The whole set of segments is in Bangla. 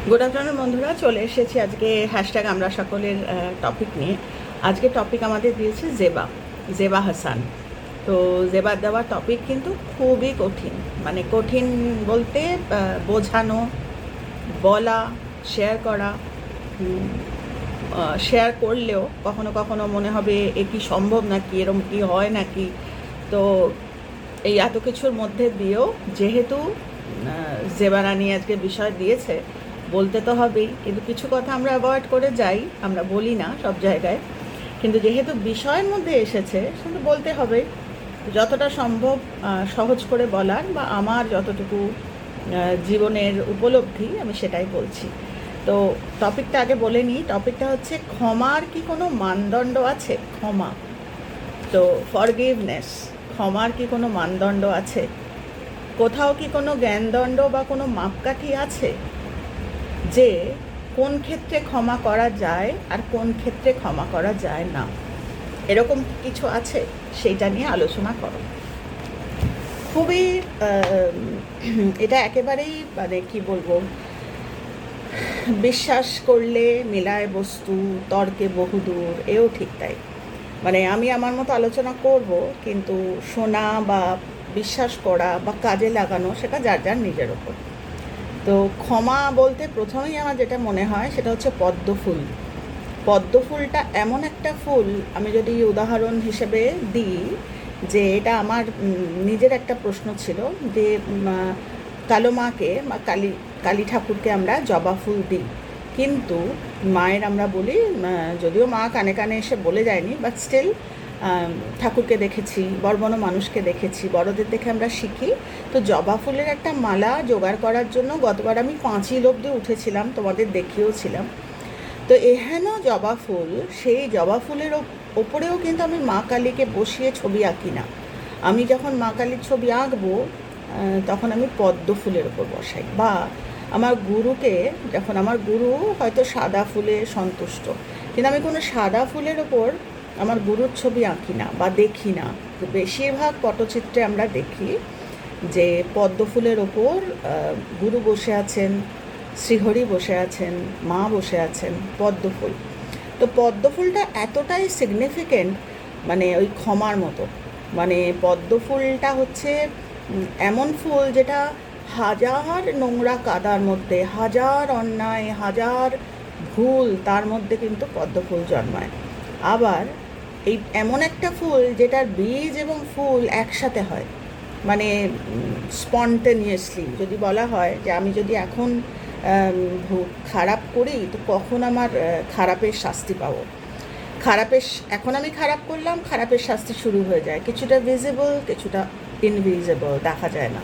গুড আফটারনুন বন্ধুরা, চলে এসেছি আজকে হ্যাশট্যাগ আমরা সকলের টপিক নিয়ে। আজকে টপিক আমাদের দিয়েছে জেবা জেবা হাসান। তো জেবার দেওয়া টপিক কিন্তু খুবই কঠিন, মানে কঠিন বলতে বোঝানো, বলা, শেয়ার করা। শেয়ার করলেও কখনো কখনো মনে হবে এ কি সম্ভব নাকি, এরম কি হয় নাকি। তো এই এত কিছুর মধ্যে দিয়েও যেহেতু জেবা রানী আজকে বিষয় দিয়েছে, বলতে তো হবেই। কিন্তু কিছু কথা আমরা অ্যাভয়েড করে যাই, আমরা বলি না সব জায়গায়। কিন্তু যেহেতু বিষয়ের মধ্যে এসেছে, সেটা বলতে হবে। যতটা সম্ভব সহজ করে বলার, বা আমার যতটুকু জীবনের উপলব্ধি, আমি সেটাই বলছি। তো টপিকটা আগে বলে নিই। টপিকটা হচ্ছে ক্ষমার কি কোনো মানদণ্ড আছে? ক্ষমা, তো ফরগিভনেস, ক্ষমার কি কোনো মানদণ্ড আছে? কোথাও কি কোনো জ্ঞানদণ্ড বা কোনো মাপকাঠি আছে যে কোন ক্ষেত্রে ক্ষমা করা যায় আর কোন ক্ষেত্রে ক্ষমা করা যায় না? এরকম কিছু আছে? সেইটা নিয়ে আলোচনা করো। খুবই এটা একেবারেই মানে কি বলবো, বিশ্বাস করলে মিলায় বস্তু, তর্কে বহুদূর, এও ঠিক তাই। মানে আমি আমার মতো আলোচনা করব, কিন্তু শোনা বা বিশ্বাস করা বা কাজে লাগানো সেটা যার যার নিজের ওপর। তো ক্ষমা বলতে প্রথমেই আমার যেটা মনে হয় সেটা হচ্ছে পদ্ম ফুল। পদ্ম ফুলটা এমন একটা ফুল, আমি যদি উদাহরণ হিসেবে দিই, যে এটা আমার নিজের একটা প্রশ্ন ছিল, যে কালো মাকে বা কালী ঠাকুরকে আমরা জবা ফুল দিই, কিন্তু মায়ের আমরা বলি, যদিও মা কানে কানে এসে বলে যায়নি, বাট স্টিল ঠাকুরকে দেখেছি, বড় বড় মানুষকে দেখেছি, বড়দের দেখে আমরা শিখি। তো জবা ফুলের একটা মালা জোগাড় করার জন্য গতবার আমি 5 অবধি উঠেছিলাম, তোমাদের দেখিয়েওছিলাম। তো এহেন জবা ফুল, সেই জবা ফুলের ওপরেও কিন্তু আমি মা কালীকে বসিয়ে ছবি আঁকি না। আমি যখন মা কালীর ছবি আঁকবো, তখন আমি পদ্ম ফুলের ওপর বসাই। বা আমার গুরুকে, যখন আমার গুরু হয়তো সাদা ফুলে সন্তুষ্ট, কিন্তু আমি কোনো সাদা ফুলের ওপর আমার গুরুর ছবি আঁকি না বা দেখি না। বেশিরভাগ পটচিত্রে আমরা দেখি যে পদ্ম ফুলের ওপর গুরু বসে আছেন, শ্রীহরি বসে আছেন, মা বসে আছেন, পদ্ম ফুল। তো পদ্ম ফুলটা এতটাই সিগনিফিকেন্ট, মানে ওই ক্ষমার মতো। মানে পদ্ম ফুলটা হচ্ছে এমন ফুল যেটা হাজার নোংরা কাদার মধ্যে, হাজার অন্যায়, হাজার ভুল, তার মধ্যে কিন্তু পদ্ম ফুল জন্মায়। আবার এই এমন একটা ফুল যেটার বীজ এবং ফুল একসাথে হয়। মানে স্পন্টেনিয়াসলি যদি বলা হয় যে আমি যদি এখন খারাপ করি, তো কখন আমার খারাপের শাস্তি পাবো। এখন আমি খারাপ করলাম, খারাপের শাস্তি শুরু হয়ে যায়। কিছুটা ভিজিবল, কিছুটা ইনভিজিবল, দেখা যায় না।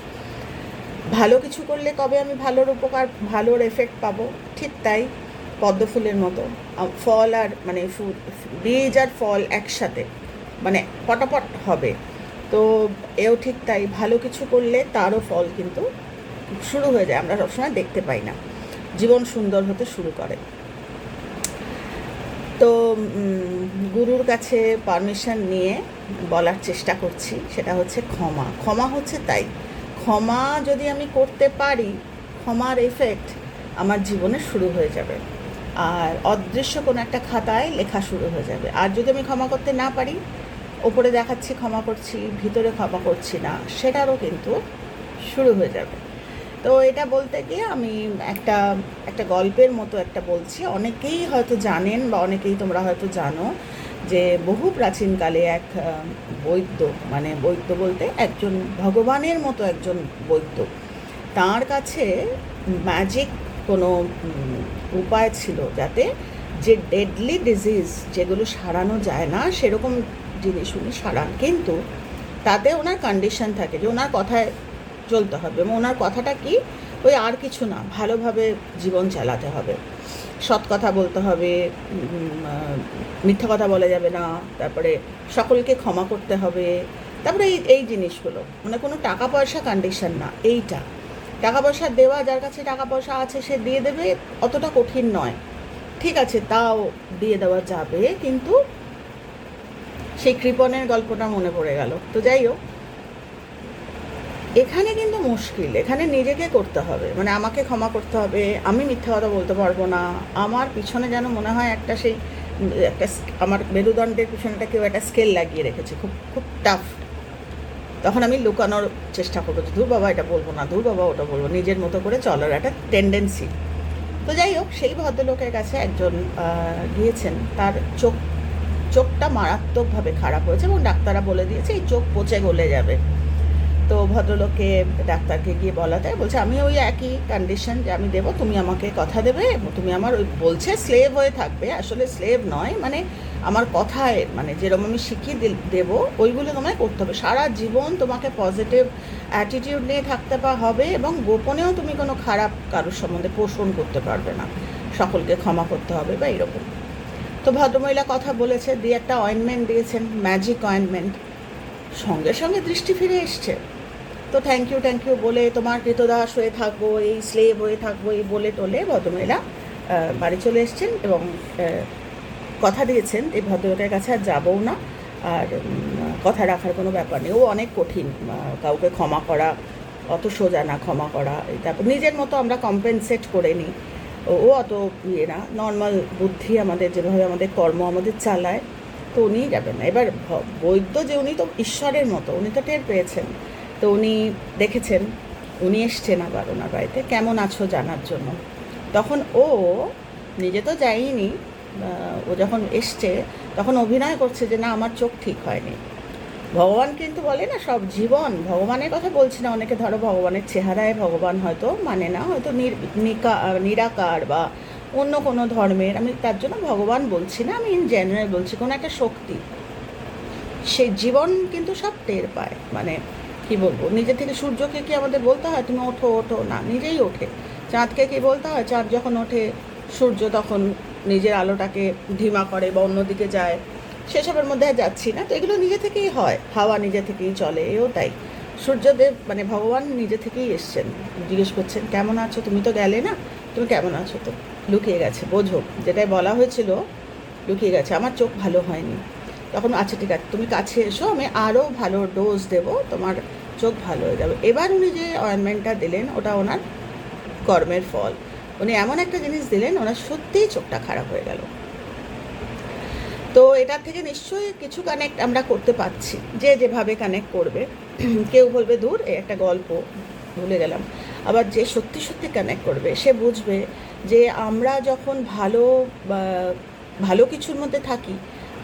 ভালো কিছু করলে কবে আমি ভালোর উপকার, ভালোর এফেক্ট পাবো, ঠিক তাই পদ্ম ফুলের মতো ফল আর মানে বীজ আর ফল একসাথে, মানে পটাপট হবে। তো এও ঠিক তাই, ভালো কিছু করলে তারও ফল কিন্তু শুরু হয়ে যায়, আমরা সবসময় দেখতে পাই না। জীবন সুন্দর হতে শুরু করে। তো গুরুর কাছে পারমিশন নিয়ে বলার চেষ্টা করছি, সেটা হচ্ছে ক্ষমা। ক্ষমা হচ্ছে তাই, ক্ষমা যদি আমি করতে পারি, ক্ষমার এফেক্ট আমার জীবনে শুরু হয়ে যাবে, আর অদৃশ্য কোনো একটা খাতায় লেখা শুরু হয়ে যাবে। আর যদি আমি ক্ষমা করতে না পারি, ওপরে দেখাচ্ছি ক্ষমা করছি, ভিতরে ক্ষমা করছি না, সেটারও কিন্তু শুরু হয়ে যাবে। তো এটা বলতে গিয়ে আমি একটা একটা গল্পের মতো একটা বলছি। অনেকেই হয়তো জানেন বা অনেকেই তোমরা হয়তো জানো যে বহু প্রাচীনকালে এক বৈদ্য, মানে বৈদ্য বলতে একজন ভগবানের মতো একজন বৈদ্য, তার কাছে ম্যাজিক কোনো উপায় ছিল যাতে যে ডেডলি ডিজিজ যেগুলো সারানো যায় না, সেরকম জিনিস উনি সারান। কিন্তু তাতে ওনার কন্ডিশন থাকে যে ওনার কথায় চলতে হবে, এবং ওনার কথাটা কি, ওই আর কিছু না, ভালোভাবে জীবন চালাতে হবে, সৎ কথা বলতে হবে, মিথ্যা কথা বলা যাবে না, তারপরে সকলকে ক্ষমা করতে হবে, তারপরে এই এই জিনিসগুলো, মানে কোনো টাকা পয়সা কন্ডিশন না। এইটা টাকা পয়সা দেওয়া, যার কাছে টাকা পয়সা আছে সে দিয়ে দেবে, অতটা কঠিন নয়, ঠিক আছে, তাও দিয়ে দেওয়া যাবে। কিন্তু সেই কৃপণের গল্পটা মনে পড়ে গেল। তো যাই হোক, এখানে কিন্তু মুশকিল, এখানে নিজেকে করতে হবে, মানে আমাকে ক্ষমা করতে হবে, আমি মিথ্যা কথা বলতে পারবো না। আমার পিছনে যেন মনে হয় একটা সেই একটা আমার মেরুদণ্ডের পিছনে কেউ একটা স্কেল লাগিয়ে রেখেছে, খুব খুব টাফ। তখন আমি লুকানোর চেষ্টা করবো যে ধুর বাবা এটা বলবো না, ধুর বাবা ওটা বলবো, নিজের মতো করে চলার একটা টেন্ডেন্সি। তো যাই হোক, সেই ভদ্রলোকের কাছে একজন গিয়েছেন, তার চোখটা মারাত্মকভাবে খারাপ হয়েছে এবং ডাক্তাররা বলে দিয়েছে এই চোখ পচে গলে যাবে। তো ভদ্রলোককে ডাক্তারকে গিয়ে বলাতে বলছে আমি ওই একই কন্ডিশন যে আমি দেবো, তুমি আমাকে কথা দেবে এবং তুমি আমার ওই বলছে স্লেভ হয়ে থাকবে, আসলে স্লেভ নয়, মানে আমার কথায় মানে যেরকম আমি শিখিয়ে দেবো ওইগুলো তোমায় করতে হবে, সারা জীবন তোমাকে পজিটিভ অ্যাটিটিউড নিয়ে থাকতে হবে এবং গোপনেও তুমি কোনো খারাপ কারোর সম্বন্ধে পোষণ করতে পারবে না, সকলকে ক্ষমা করতে হবে বা এরকম। তো ভদ্রমহিলা কথা বলেছে, দিয়ে একটা অয়েনমেন্ট দিয়েছেন, ম্যাজিক অয়েনমেন্ট। সঙ্গে সঙ্গে দৃষ্টি ফিরে এসছে। তো থ্যাংক ইউ বলে তোমার কৃতদাস হয়ে থাকবো, এই স্লেভ হয়ে থাকবো, এই বলে টোলে ভদ্রমহিলা বাড়ি চলে এসছেন এবং কথা দিয়েছেন এই ভদ্রলোকের কাছে আর যাবও না, আর কথা রাখার কোনো ব্যাপার নেই। ও অনেক কঠিন, কাউকে ক্ষমা করা অত সোজা না, ক্ষমা করা। তারপর নিজের মতো আমরা কম্পেনসেট করে নিই, ও অত ইয়ে না, নর্মাল বুদ্ধি আমাদের, যেভাবে আমাদের কর্ম আমাদের চালায়, তো উনিই যাবেন না। এবার বৈদ্য যে উনি তো ঈশ্বরের মতো, উনি তো টের পেয়েছেন, তো উনি দেখেছেন, উনি এসছেন আবার ওনার বাড়িতে কেমন আছো জানার জন্য। তখন ও নিজে তো যায়নি, ও যখন এসছে তখন অভিনয় করছে যে না আমার চোখ ঠিক হয়নি। ভগবান কিন্তু বলে না সব জীবন, ভগবানের কথা বলছি না, অনেকে ধরো ভগবানের চেহারায় ভগবান হয়তো মানে না, হয়তো নিরাকার বা অন্য কোনো ধর্মের, আমি তার জন্য ভগবান বলছি না, আমি ইন জেনারেল বলছি, কোনো একটা শক্তি, সেই জীবন কিন্তু সব টের পায়। মানে কি বলবো, নিজে থেকে সূর্যকে কি আমাদের বলতে হয় তুমি ওঠো ওঠো, না, নিজেই ওঠে। চাঁদকে কি বলতে হয়, চাঁদ যখন ওঠে সূর্য তখন নিজের আলোটাকে ধিমা করে বা অন্যদিকে যায়, সেসবের মধ্যে আর যাচ্ছি না। তো এগুলো নিজে থেকেই হয়, হাওয়া নিজে থেকেই চলে, এও তাই। সূর্যদেব মানে ভগবান নিজে থেকেই এসছেন, জিজ্ঞেস করছেন কেমন আছো, তুমি তো গেলে না, তুমি কেমন আছো, তো লুকিয়ে গেছে, বোঝো যেটাই বলা হয়েছিল লুকিয়ে গেছে, আমার চোখ ভালো হয়নি। তখন আচ্ছা ঠিক আছে তুমি কাছে এসো, আমি আরও ভালো ডোজ দেবো, তোমার চোখ ভালো হয়ে যাবে। এবার উনি যে অয়েনমেন্টটা দিলেন ওটা ওনার কর্মের ফল, উনি এমন একটা জিনিস দিলেন ওনার সত্যিই চোখটা খারাপ হয়ে গেল। তো এটার থেকে নিশ্চয়ই কিছু কানেক্ট আমরা করতে পারছি, যে যেভাবে কানেক্ট করবে। কেউ বলবে দূর এ একটা গল্প, ভুলে গেলাম। আবার যে সত্যি সত্যি কানেক্ট করবে সে বুঝবে যে আমরা যখন ভালো কিছুর মধ্যে থাকি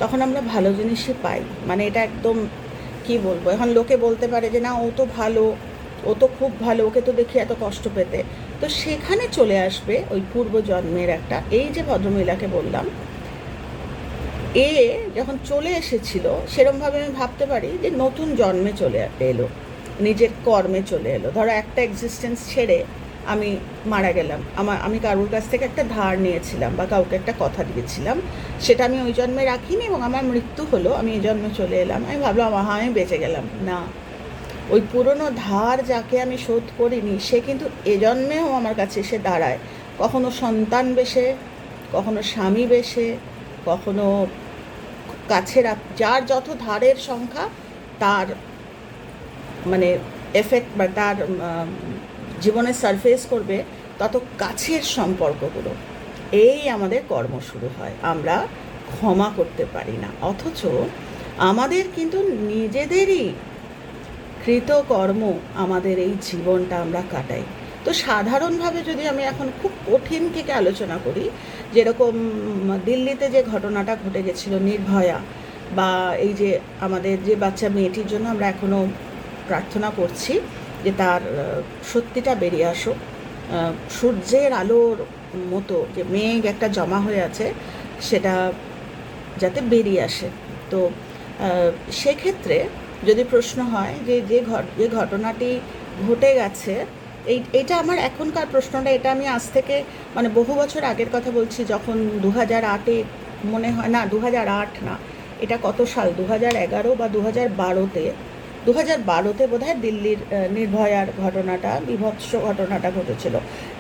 তখন আমরা ভালো জিনিসই পাই। মানে এটা একদম কি বলবো, এখন লোকে বলতে পারে যে না ও তো ভালো, ও তো খুব ভালো, ওকে তো দেখি এত কষ্ট পেতে, তো সেখানে চলে আসবে ওই পূর্বজন্মের একটা, এই যে ভদ্রমহিলাকে বললাম, এ যখন চলে এসেছিল সেরমভাবে আমি ভাবতে পারি যে নতুন জন্মে চলে এলো, নিজের কর্মে চলে এলো। ধরো একটা এক্সিস্টেন্স ছেড়ে আমি মারা গেলাম, আমি কারোর কাছ থেকে একটা ধার নিয়েছিলাম বা কাউকে একটা কথা দিয়েছিলাম, সেটা আমি ওই জন্মে রাখিনি এবং আমার মৃত্যু হলো, আমি এই জন্মে চলে এলাম, আমি ভাবলাম আমি বেঁচে গেলাম না, ওই পুরনো ধার যাকে আমি শোধ করিনি সে কিন্তু এ জন্মেও আমার কাছে এসে দাঁড়ায়, কখনো সন্তান বেশে, কখনো স্বামী বেশে, কখনো কাছের যার যত ধারের সংখ্যা তার মানে এফেক্ট বা তার জীবনে সারফেস করবে তত কাছের সম্পর্কগুলো, এই আমাদের কর্ম শুরু হয়। আমরা ক্ষমা করতে পারি না, অথচ আমাদের কিন্তু নিজেদেরই কৃতকর্ম আমাদের এই জীবনটা আমরা কাটাই। তো সাধারণভাবে যদি আমি এখন খুব কঠিন থেকে আলোচনা করি, যেরকম দিল্লিতে যে ঘটনাটা ঘটে গেছিলো নির্ভয়া, বা এই যে আমাদের যে বাচ্চা মেয়েটির জন্য আমরা এখনও প্রার্থনা করছি যে তার সত্যিটা বেরিয়ে আসুক, সূর্যের আলোর মতো যে মেঘ একটা জমা হয়ে আছে সেটা যাতে বেরিয়ে আসে। তো সেক্ষেত্রে যদি প্রশ্ন হয় যে যে ঘটনাটি ঘটে গেছে, এইটা আমার এখনকার প্রশ্নটা, এটা আমি আজ থেকে মানে বহু বছর আগের কথা বলছি, যখন 2008-এ মনে হয়, না 2008 না, এটা কত সাল, 2011 বা 2012-তে, 2012-তে বোধহয় দিল্লির নির্ভয়ার ঘটনাটা, বিভৎস ঘটনাটা ঘটেছিল।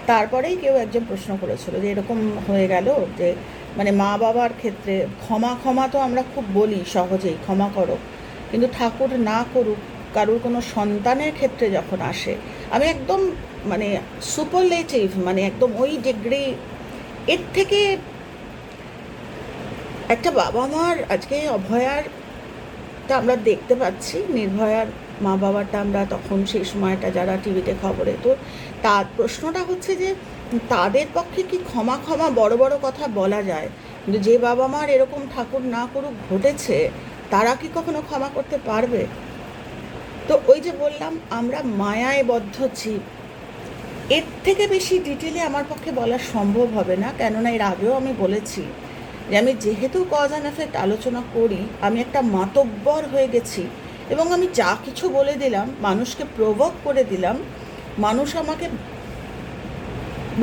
তারপরেই কেউ একজন প্রশ্ন করেছিল যে এরকম হয়ে গেল যে মানে মা বাবার ক্ষেত্রে ক্ষমা তো আমরা খুব বলি সহজেই, ক্ষমা করো, কিন্তু ঠাকুর না করুক কারুর কোনো সন্তানের ক্ষেত্রে যখন আসে, আমি একদম মানে সুপারলেটিভ, মানে একদম ওই ডিগ্রি, এর থেকে একটা বাবা মার আজকে অভয়ারটা আমরা দেখতে পাচ্ছি, নির্ভয়ার মা বাবাটা আমরা তখন সেই সময়টা যারা টিভিতে খবরে, তো তার প্রশ্নটা হচ্ছে যে তাদের পক্ষে কি ক্ষমা ক্ষমা বড় বড় কথা বলা যায়, কিন্তু যে বাবা মার এরকম ঠাকুর না করুক ঘটেছে, তারা কি কখনো ক্ষমা করতে পারবে? তো ওই যে বললাম, আমরা মায়ায় বদ্ধ জীব। এর থেকে বেশি ডিটেলে আমার পক্ষে বলা সম্ভব হবে না, কেননা এর আগেও আমি বলেছি যে আমি যেহেতু কজ অ্যান্ড এফেক্ট আলোচনা করি, আমি একটা মাতব্বর হয়ে গেছি এবং আমি যা কিছু বলে দিলাম, মানুষকে প্রভোক করে দিলাম। মানুষ আমাকে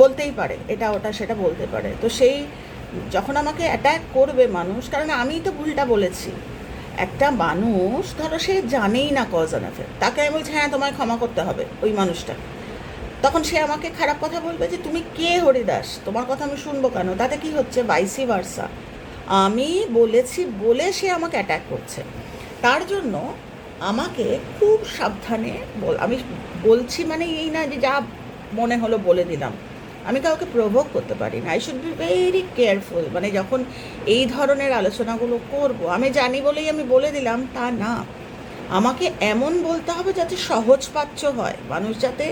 বলতেই পারে এটা ওটা সেটা বলতে পারে, তো সেই যখন আমাকে অ্যাটাক করবে মানুষ, কারণ আমিই তো ভুলটা বলেছি। একটা মানুষ ধরো সে জানেই না কজ অ্যান্ড এফেক্ট, তাকে আমি বলছি হ্যাঁ তোমায় ক্ষমা করতে হবে ওই মানুষটা, তখন সে আমাকে খারাপ কথা বলবে যে তুমি কে হরিদাস, তোমার কথা আমি শুনবো কেন? তাতে কি হচ্ছে? ভাইসি ভার্সা, আমি বলেছি বলে সে আমাকে অ্যাটাক করছে। তার জন্য আমাকে খুব সাবধানে আমি বলছি, মানে এই না যে যা মনে হলো বলে দিলাম। আমি কাউকে প্রভোক করতে পারি না, I should be very careful. মানে যখন এই ধরনের আলোচনাগুলো করব, আমি জানি বলেই আমি বলে দিলাম তা না, আমাকে এমন বলতে হবে যাতে সহজপাচ্য হয়, মানুষ যাতে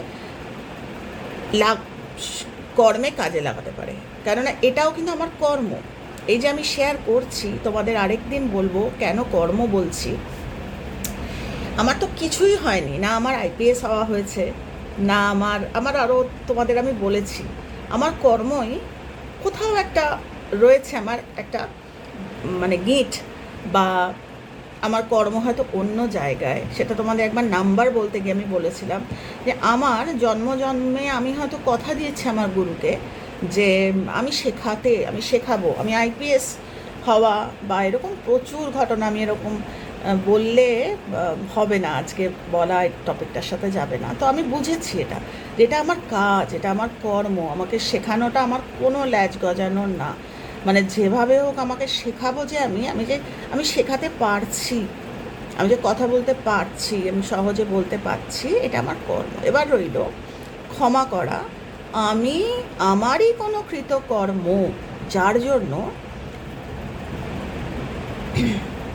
কর্মে কাজে লাগাতে পারে, কেননা এটাও কিন্তু আমার কর্ম। এই যে আমি শেয়ার করছি তোমাদের, আরেক দিন বলবো কেন কর্ম বলছি। আমার তো কিছুই হয়নি, না আমার আইপিএস হওয়া হয়েছে, না আমার আরও তোমাদের আমি বলেছি, আমার কর্মই কোথাও একটা রয়েছে, আমার একটা মানে গিট, বা আমার কর্ম হয়তো অন্য জায়গায়। সেটা তোমাদের একবার নাম্বার বলতে গিয়ে আমি বলেছিলাম যে আমার জন্মে আমি হয়তো কথা দিয়েছি আমার গুরুকে যে আমি শেখাবো, আমি আইপিএস হওয়া বা এরকম প্রচুর ঘটনা, আমি এরকম বললে হবে না, আজকে বলা এই টপিকটার সাথে যাবে না। তো আমি বুঝেছি এটা আমার কাজ, এটা আমার কর্ম, আমাকে শেখানোটা আমার কোনো ল্যাজ গজানোর না, মানে যেভাবে হোক আমাকে শেখাবো, যে আমি শেখাতে পারছি, আমি যে কথা বলতে পারছি, আমি সহজে বলতে পারছি, এটা আমার কর্ম। এবার রইল ক্ষমা করা। আমারই কোনো কৃতকর্ম যার জন্য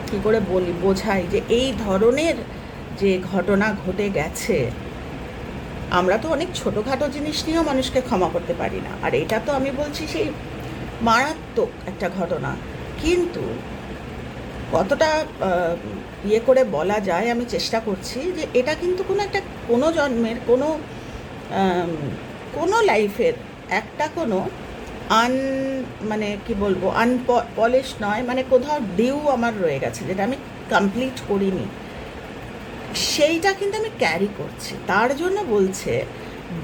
কী করে বোঝাই যে এই ধরনের যে ঘটনা ঘটে গেছে, আমরা তো অনেক ছোটোখাটো জিনিস নিয়েও মানুষকে ক্ষমা করতে পারি না, আর এটা তো আমি বলছি সেই মারাত্মক একটা ঘটনা। কিন্তু কতটা ইয়ে করে বলা যায় আমি চেষ্টা করছি যে এটা কিন্তু কোনো জন্মের কোনো লাইফের একটা কোনো মানে কি বলবো, আনপলিশ নয়, মানে কোথাও ডিউ আমার রয়ে গেছে যেটা আমি কমপ্লিট করিনি, সেইটা কিন্তু আমি ক্যারি করছি। তার জন্য বলছে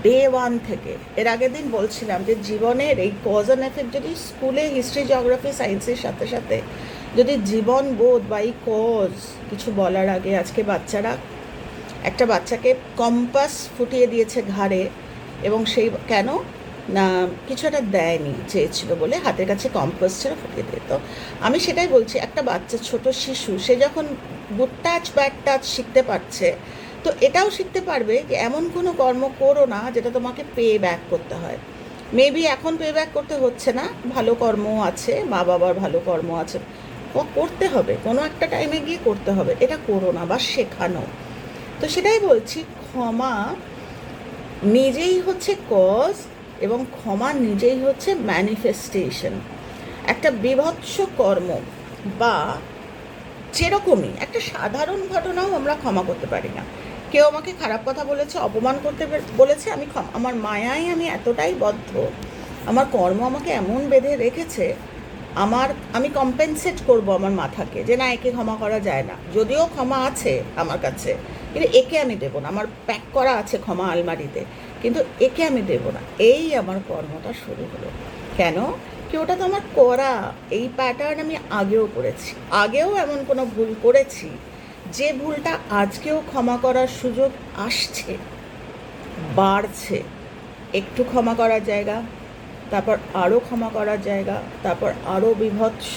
ডে ওয়ান থেকে, এর আগের দিন বলছিলাম যে জীবনের এই কজ অ্যান্ড এফেক্ট যদি স্কুলে হিস্ট্রি, জিওগ্রাফি, সায়েন্সের সাথে সাথে যদি জীবন বোধ বা এই কজ কিছু বলার আগে, আজকে একটা বাচ্চাকে কম্পাস ফুটিয়ে দিয়েছে ঘাড়ে, এবং সেই কেন না কিছু একটা দেয়নি, চেয়েছিল বলে হাতের কাছে কম্পাস ছিল, ফুটিয়ে দিয়ে। তো আমি সেটাই বলছি, একটা বাচ্চা, ছোট শিশু, সে যখন গুড টাচ ব্যাড টাচ শিখতে পারছে, তো এটাও শিখতে পারবে যে এমন কোনো কর্ম করো না যেটা তোমাকে পে ব্যাক করতে হয়। মেবি এখন পে ব্যাক করতে হচ্ছে না, ভালো কর্ম আছে, মা বাবার ভালো কর্ম আছে, করতে হবে, কোনো একটা টাইমে গিয়ে করতে হবে, এটা করো না, বা শেখানো। তো সেটাই বলছি, ক্ষমা নিজেই হচ্ছে কজ, এবং ক্ষমা নিজেই হচ্ছে ম্যানিফেস্টেশন। একটা বিভৎস কর্ম বা যেরকমই একটা সাধারণ ঘটনাও আমরা ক্ষমা করতে পারি না। কেউ আমাকে খারাপ কথা বলেছে, অপমান করতে বলেছে, আমার মায়ায় আমি এতটাই বদ্ধ, আমার কর্ম আমাকে এমন বেঁধে রেখেছে, আমি কম্পেনসেট করব আমার মাথাকে যে না, একে ক্ষমা করা যায় না, যদিও ক্ষমা আছে আমার কাছে, কিন্তু একে আমি দেবো না, আমার প্যাক করা আছে ক্ষমা আলমারিতে, কিন্তু একে আমি দেবো না। এই আমার কর্মটা শুরু হলো। কেন? কি ওটা তো আমার করা, এই প্যাটার্ন আমি আগেও করেছি, আগেও এমন কোনো ভুল করেছি যে ভুলটা আজকেও ক্ষমা করার সুযোগ আসছে, বাড়ছে, একটু ক্ষমা করার জায়গা, তারপর আরও ক্ষমা করার জায়গা, তারপর আরও বিভৎস।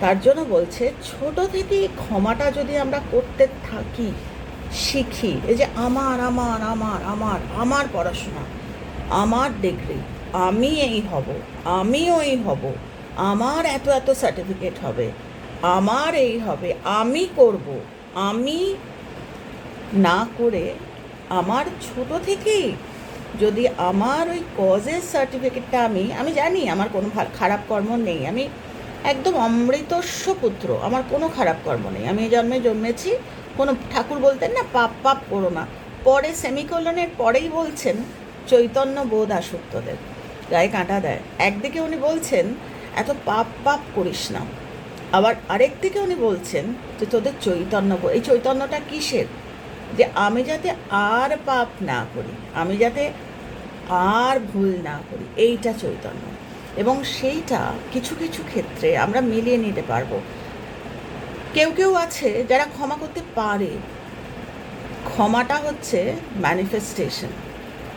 তার জন্য বলছে ছোট থেকেই ক্ষমাটা যদি আমরা করতে থাকি, শিখি, এই যে আমার আমার আমার আমার আমার পড়াশোনা, আমার ডিগ্রি, আমি এই হব, আমি ওই হব, আমার এত এত সার্টিফিকেট হবে, আমার এই হবে, আমি করব, আমি না করে আমার ছোট থেকেই যদি আমার ওই কজের সার্টিফিকেটটা আমি আমি জানি আমার কোনো খারাপ কর্ম নেই, আমি একদম অমৃতস্ব পুত্র, আমার কোনো খারাপ কর্ম নেই, আমি এই জন্মে জন্মেছি, কোনো ঠাকুর বলতেন না পাপ পাপ করো না, পরে সেমিকোলনের পরেই বলছেন চৈতন্য বোধ আসক্তদের, গায়ে কাঁটা দেয়। একদিকে উনি বলছেন এত পাপ পাপ করিস না, আবার আরেক দিকে উনি বলছেন যে তোদের চৈতন্য বোধ। এই চৈতন্যটা কিসের? যে আমি যাতে আর পাপ না করি, আমি যাতে আর ভুল না করি, এইটা চৈতন্য। এবং সেইটা কিছু কিছু ক্ষেত্রে আমরা মিলিয়ে নিতে পারবো। কেউ কেউ আছে যারা ক্ষমা করতে পারে, ক্ষমাটা হচ্ছে ম্যানিফেস্টেশন।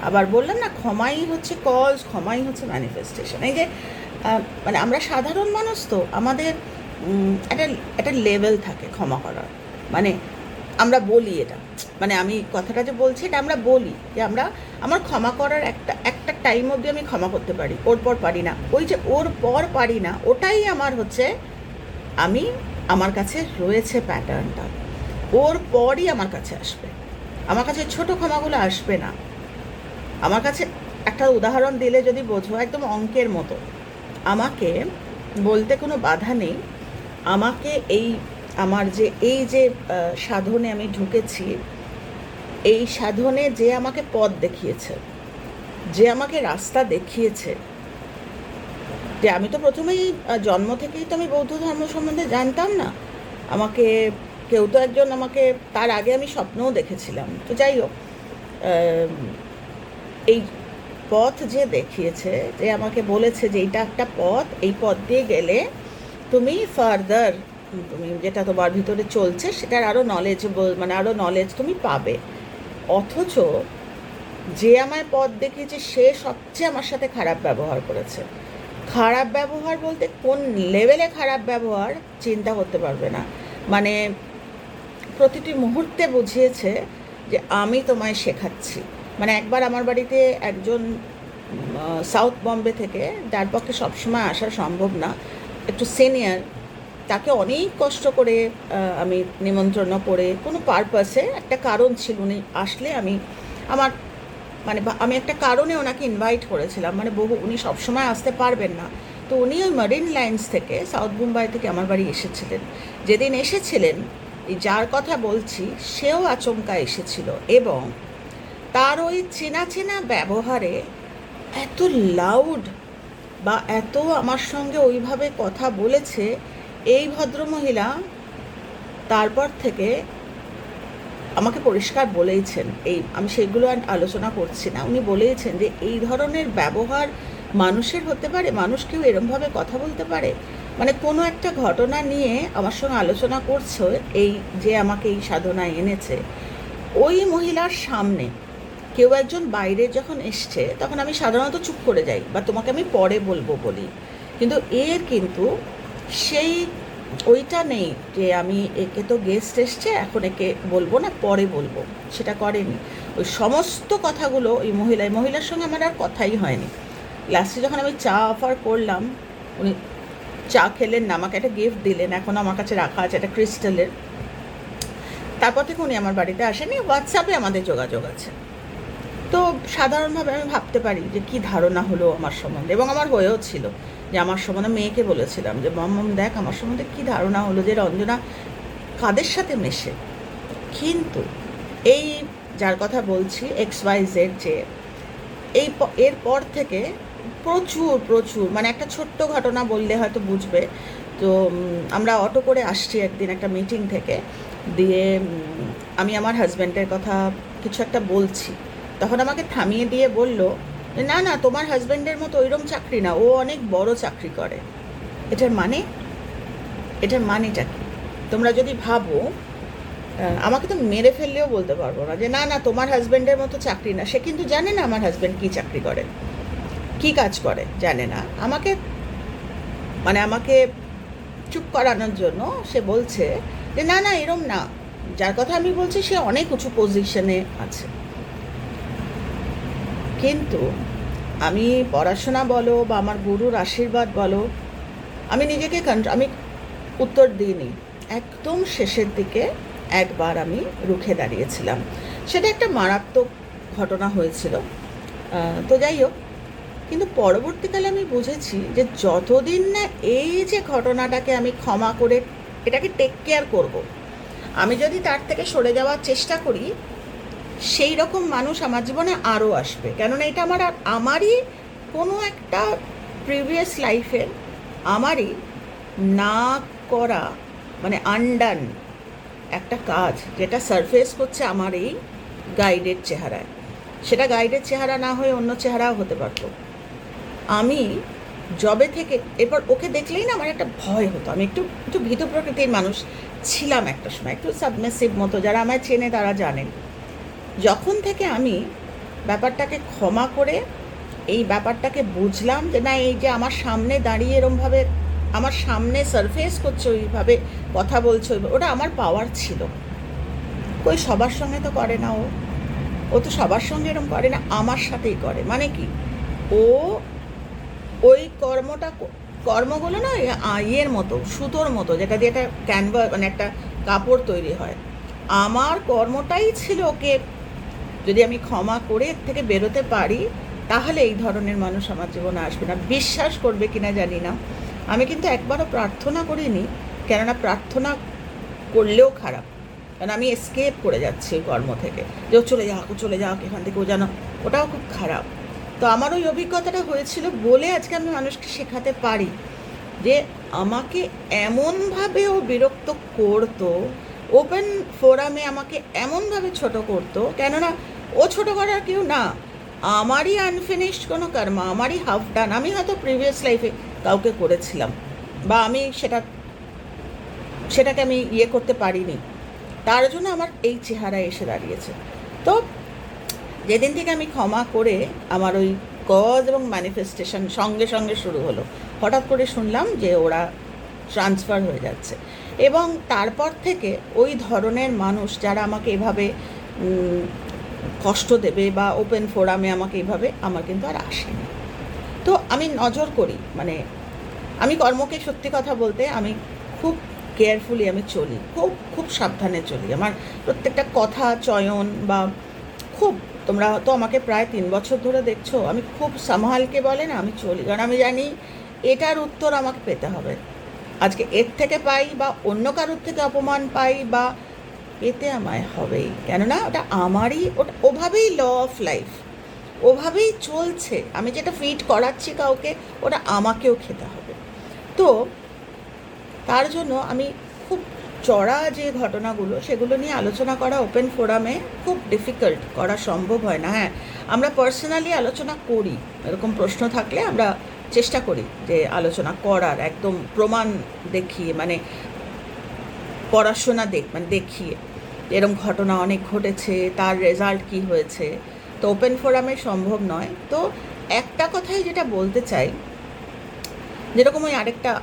আবার বললাম না, ক্ষমাই হচ্ছে কজ, ক্ষমাই হচ্ছে ম্যানিফেস্টেশন। এই যে মানে আমরা সাধারণ মানুষ, তো আমাদের একটা একটা লেভেল থাকে ক্ষমা করার। মানে আমরা বলি এটা, মানে আমি কথাটা যে বলছি এটা আমরা বলি যে আমার ক্ষমা করার একটা একটা টাইম অবধি আমি ক্ষমা করতে পারি, ওর পর পারি না। ওই যে ওর পর পারি না, ওটাই আমার হচ্ছে আমার কাছে রয়েছে প্যাটার্নটা, ওর পরই আমার কাছে আসবে, আমার কাছে ছোট ক্ষমাগুলো আসবে না। আমার কাছে একটা উদাহরণ দিলে যদি বোঝো, একদম অঙ্কের মতো, আমাকে বলতে কোনো বাধা নেই, আমাকে এই যে সাধনে আমি ঢুকেছি, এই সাধনে যে আমাকে পথ দেখিয়েছে, যে আমাকে রাস্তা দেখিয়েছে, যে আমি তো প্রথমেই জন্ম থেকেই তো আমি বৌদ্ধ ধর্ম সম্বন্ধে জানতাম না, আমাকে কেউ তো একজন আমাকে, তার আগে আমি স্বপ্নও দেখেছিলাম, তো যাই হোক, এই পথ যে দেখিয়েছে, যে আমাকে বলেছে যে এইটা একটা পথ, এই পথ দিয়ে গেলে তুমি ফার্দার, তুমি যেটা তোমার ভিতরে চলছে সেটার আরও নলেজেবল, মানে আরও নলেজ তুমি পাবে। অথচ যে আমায় পথ দেখিয়েছে সে সবচেয়ে আমার সাথে খারাপ ব্যবহার করেছে। খারাপ ব্যবহার বলতে কোন লেভেলে খারাপ ব্যবহার চিন্তা করতে পারবে না। মানে প্রতিটি মুহূর্তে বুঝিয়েছে যে আমি তোমায় শেখাচ্ছি। মানে একবার আমার বাড়িতে একজন সাউথ বম্বে থেকে, যার পক্ষে সবসময় আসা সম্ভব না, একটু সিনিয়র, তাকে অনেক কষ্ট করে আমি নিমন্ত্রণ করে, কোনো পারপাসে একটা কারণ ছিল, উনি আসলে আমার আমি একটা কারণে ওনাকে ইনভাইট করেছিলাম, মানে উনি সবসময় আসতে পারবেন না, তো উনি ওই মারিন লাইন্স থেকে, সাউথ মুম্বাই থেকে আমার বাড়ি এসেছিলেন। যেদিন এসেছিলেন, এই যার কথা বলছি সেও আচমকা এসেছিল, এবং তার ওই চেনা চেনা ব্যবহারে এত লাউড বা এত আমার সঙ্গে ওইভাবে কথা বলেছে এই ভদ্রমহিলা, তারপর থেকে আমাকে পরিষ্কার বলেইছেন, আমি সেগুলো আর আলোচনা করছি না, উনি বলেইছেন যে এই ধরনের ব্যবহার মানুষের হতে পারে, মানুষ কেউ এরমভাবে কথা বলতে পারে। মানে কোনো একটা ঘটনা নিয়ে আমার সঙ্গে আলোচনা করছে, এই যে আমাকে এই সাধনায় এনেছে, ওই মহিলার সামনে কেউ একজন বাইরে যখন এসছে, তখন আমি সাধারণত চুপ করে যাই বা তোমাকে আমি পরে বলবো বলি, কিন্তু এর কিন্তু সেই ওইটা নেই যে আমি একে তো গেস্ট এসছে এখন একে বলবো না, পরে বলবো, সেটা করেনি। ওই সমস্ত কথাগুলো ওই মহিলার সঙ্গে আমার আর কথাই হয়নি। লাস্টে যখন আমি চা অফার করলাম, উনি চা খেলেন না, আমাকে একটা গিফট দিলেন, এখন আমার কাছে রাখা আছে একটা ক্রিস্টালের। তারপর থেকে উনি আমার বাড়িতে আসেনি, হোয়াটসঅ্যাপে আমাদের যোগাযোগ আছে। তো সাধারণভাবে আমি ভাবতে পারি যে কী ধারণা হলো আমার সম্বন্ধে, এবং আমার হয়েও ছিল যে আমার সম্বন্ধে, মেয়েকে বলেছিলাম যে মাম্মাম দেখ আমার সম্বন্ধে কী ধারণা হলো, যে রঞ্জনা কাদের সাথে মেশে। কিন্তু এই যার কথা বলছি XYZ, যে এরপর থেকে প্রচুর প্রচুর, মানে একটা ছোট্ট ঘটনা বললে হয়তো বুঝবে। তো আমরা অটো করে আসছি একদিন একটা মিটিং থেকে, দিয়ে আমি আমার হাজব্যান্ডের কথা কিছু একটা বলছি, তখন আমাকে থামিয়ে দিয়ে বলল, না না তোমার হাজব্যান্ডের মতো ওইরকম চাকরি না, ও অনেক বড় চাকরি করে। এটার মানেটা কি? তোমরা যদি ভাবো, আমাকে তো মেরে ফেললেও বলতে পারবো না যে না না তোমার হাজব্যান্ডের মতো চাকরি না। সে কিন্তু জানে না আমার হাজব্যান্ড কী চাকরি করে, কী কাজ করে জানে না। আমাকে চুপ করানোর জন্য সে বলছে যে না না এরম না, যার কথা আমি বলছি সে অনেক উঁচু পজিশনে আছে, কিন্তু আমি পড়াশোনা বলো বা আমার গুরুর আশীর্বাদ বলো, আমি নিজেকে আমি উত্তর দিইনি। একদম শেষের দিকে একবার আমি রুখে দাঁড়িয়েছিলাম, সেটা একটা মারাত্মক ঘটনা হয়েছিল। তো যাই হোক, কিন্তু পরবর্তীকালে আমি বুঝেছি যে যতদিন না এই যে ঘটনাটাকে আমি ক্ষমা করে এটাকে টেক কেয়ার করব, আমি যদি তার থেকে সরে যাওয়ার চেষ্টা করি, সেই রকম মানুষ আমার জীবনে আরও আসবে। কেননা এটা আমারই কোনো একটা প্রিভিয়াস লাইফের, আমারই না করা, মানে আনডান একটা কাজ, যেটা সারফেস করছে আমার এই গাইডের চেহারায়। সেটা গাইডের চেহারা না হয়ে অন্য চেহারাও হতে পারতো। আমি জবে থেকে এরপর ওকে দেখলেই না আমার একটা ভয় হতো। আমি একটু একটু ভীতু প্রকৃতির মানুষ ছিলাম একটা সময়, একটু সাবমিসিভ মতো। যারা আমায় চেনে তারা জানেন। যখন থেকে আমি ব্যাপারটাকে ক্ষমা করে এই ব্যাপারটাকে বুঝলাম যে না, এই যে আমার সামনে দাঁড়িয়ে এরমভাবে আমার সামনে সারফেস করছে, ওইভাবে কথা বলছে, ওটা আমার পাওয়ার ছিল। ওই সবার সঙ্গে তো করে না, ও তো সবার সঙ্গে এরম করে না, আমার সাথেই করে। মানে কি, ও ওই কর্মগুলো না ইয়ের মতো, সুতোর মতো, যেটা দিয়ে একটা ক্যানভাস, মানে একটা কাপড় তৈরি হয়। আমার কর্মটাই ছিল ওকে যদি আমি ক্ষমা করে এর থেকে বেরোতে পারি, তাহলে এই ধরনের মানুষ আমার জীবনে আসবে না। বিশ্বাস করবে কিনা জানি না, আমি কিন্তু একবারও প্রার্থনা করিনি, কেননা প্রার্থনা করলেও খারাপ, কারণ আমি এসকেপ করে যাচ্ছি ওই কর্ম থেকে, যে ও চলে যাক এখান থেকে, ও যেন, ওটাও খুব খারাপ। তো আমার ওই অভিজ্ঞতাটা হয়েছিল বলে আজকে আমি মানুষকে শেখাতে পারি যে আমাকে এমনভাবে ও বিরক্ত করতো, ওপেন ফোরামে আমাকে এমনভাবে ছোট করতো, কেননা ও ছোট করার কেউ না, আমারই আনফিনিশড কোনো কর্ম, আমারই হাফ ডান, আমি হয়তো প্রিভিয়াস লাইফে কাউকে করেছিলাম, বা আমি সেটাকে আমি করতে পারিনি, তার জন্য আমার এই চেহারায় এসে দাঁড়িয়েছে। তো যেদিন থেকে আমি ক্ষমা করে, আমার ওই কজ এবং ম্যানিফেস্টেশন সঙ্গে সঙ্গে শুরু হলো। হঠাৎ করে শুনলাম যে ওরা ট্রান্সফার হয়ে যাচ্ছে, এবং তারপর থেকে ওই ধরনের মানুষ যারা আমাকে এভাবে কষ্ট দেবে বা ওপেন ফোরামে আমাকে এভাবে, আমার কিন্তু আর আসেনি। তো আমি নজর করি, মানে আমি কর্মকে, সত্যি কথা বলতে আমি খুব কেয়ারফুলি আমি চলি, খুব খুব সাবধানে চলি। আমার প্রত্যেকটা কথা চয়ন বা খুব, তোমরা তো আমাকে প্রায় 3 বছর ধরে দেখছো, আমি খুব সামহালকে বলে না আমি চলি, কারণ আমি জানি এটার উত্তর আমাকে পেতে হবে। আজকে এর থেকে পাই বা অন্য কারোর থেকে অপমান পাই, বা পেতে আমায় হবেই, কেননা ওটা আমারই, ওটা ওভাবেই ল অফ লাইফ, ওভাবেই চলছে। আমি যেটা ফিট করাচ্ছি কাউকে, ওটা আমাকেও খেতে হবে। তো তার জন্য আমি খুব চড়া যে ঘটনাগুলো, সেগুলো নিয়ে আলোচনা করা ওপেন ফোরামে খুব ডিফিকাল্ট, করা সম্ভব হয় না। হ্যাঁ, আমরা পার্সোনালি আলোচনা করি, এরকম প্রশ্ন থাকলে আমরা চেষ্টা করি যে আলোচনা করার, একদম প্রমাণ দেখিয়ে, মানে পড়াশোনা দেখিয়ে এরকম ঘটনা অনেক ঘটেছে, তার রেজাল্ট কি হয়েছে। তো ওপেন ফোরামে সম্ভব নয়। তো একটা কথাই যেটা বলতে চাই, যেরকম ওই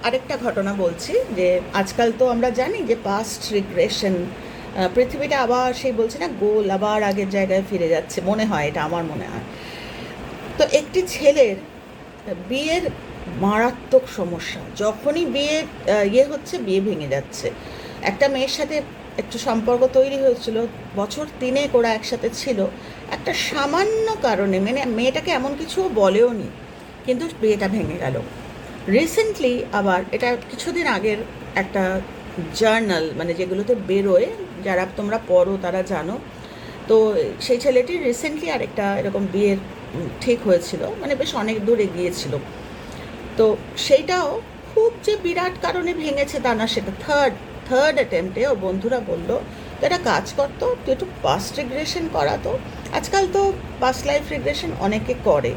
আরেকটা ঘটনা বলছি, যে আজকাল তো আমরা জানি যে পাস্ট রিগ্রেশন, পৃথিবীটা আবার সেই বলছে না, গোল আবার আগের জায়গায় ফিরে যাচ্ছে, মনে হয়, এটা আমার মনে হয়। তো একটি ছেলের বিয়ের মারাত্মক সমস্যা, যখনই বিয়ে হচ্ছে, বিয়ে ভেঙে যাচ্ছে। একটা মেয়ের সাথে একটু সম্পর্ক তৈরি হয়েছিল, বছর 3 ওরা একসাথে ছিল, একটা সামান্য কারণে, মানে মেয়েটাকে এমন কিছুও বলেও নি, কিন্তু বিয়েটা ভেঙে গেল। রিসেন্টলি আবার, এটা কিছুদিন আগের একটা জার্নাল, মানে যেগুলোতে বেরোয়, যারা তোমরা পড়ো তারা জানো। তো সেই ছেলেটির রিসেন্টলি আরেকটা এরকম বিয়ের ঠিক হয়েছিল, মানে বেশ অনেক দূর এগিয়েছিল। তো সেইটাও খুব যে বিরাট কারণে ভেঙেছে তা না, সেটা থার্ড অ্যাটেম্পটে ও বন্ধুরা বললো তো এটা কাজ করতো, তুই একটু পাস্ট রিগ্রেশন করাতো। আজকাল তো পাস্ট লাইফ রিগ্রেশন অনেকে করে,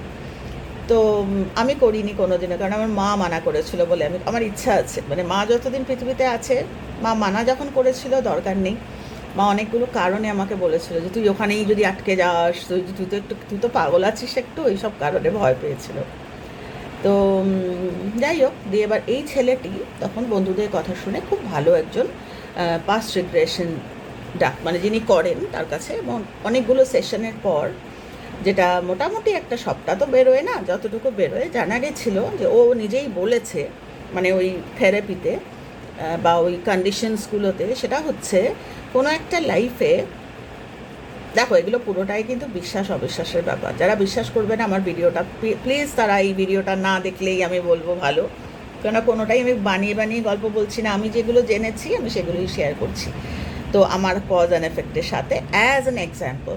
তো আমি করিনি কোনোদিনও, কারণ আমার মা মানা করেছিল বলে। আমার ইচ্ছা আছে, মানে মা যতদিন পৃথিবীতে আছে, মা মানা যখন করেছিল দরকার নেই, মা অনেকগুলো কারণে আমাকে বলেছিল যে তুই ওখানেই যদি আটকে যাস, তুই তো পাগল আছিস একটু, এইসব কারণে ভয় পেয়েছিল। তো যাই হোক, দিয়ে এবার এই ছেলেটি তখন বন্ধুদের কথা শুনে খুব ভালো একজন পাস্ট রিগ্রেশন মানে যিনি করেন তার কাছে, এবং অনেকগুলো সেশনের পর, যেটা মোটামুটি একটা সপ্তাহ তো বেরোয় না, যতটুকু বেরোয়, জানা গেছিলো যে ও নিজেই বলেছে, মানে ওই থেরাপিতে বা ওই কন্ডিশনসগুলোতে, সেটা হচ্ছে কোনো একটা লাইফে, দেখো এগুলো পুরোটাই কিন্তু বিশ্বাস অবিশ্বাসের ব্যাপার। যারা বিশ্বাস করবে না আমার ভিডিওটা, প্লিজ তারা এই ভিডিওটা না দেখলেই আমি বলবো ভালো, কেননা কোনোটাই আমি বানিয়ে বানিয়ে গল্প বলছি না, আমি যেগুলো জেনেছি আমি সেগুলোই শেয়ার করছি। তো আমার কজ অ্যান্ড এফেক্টের সাথে অ্যাজ অ্যান এক্সাম্পল,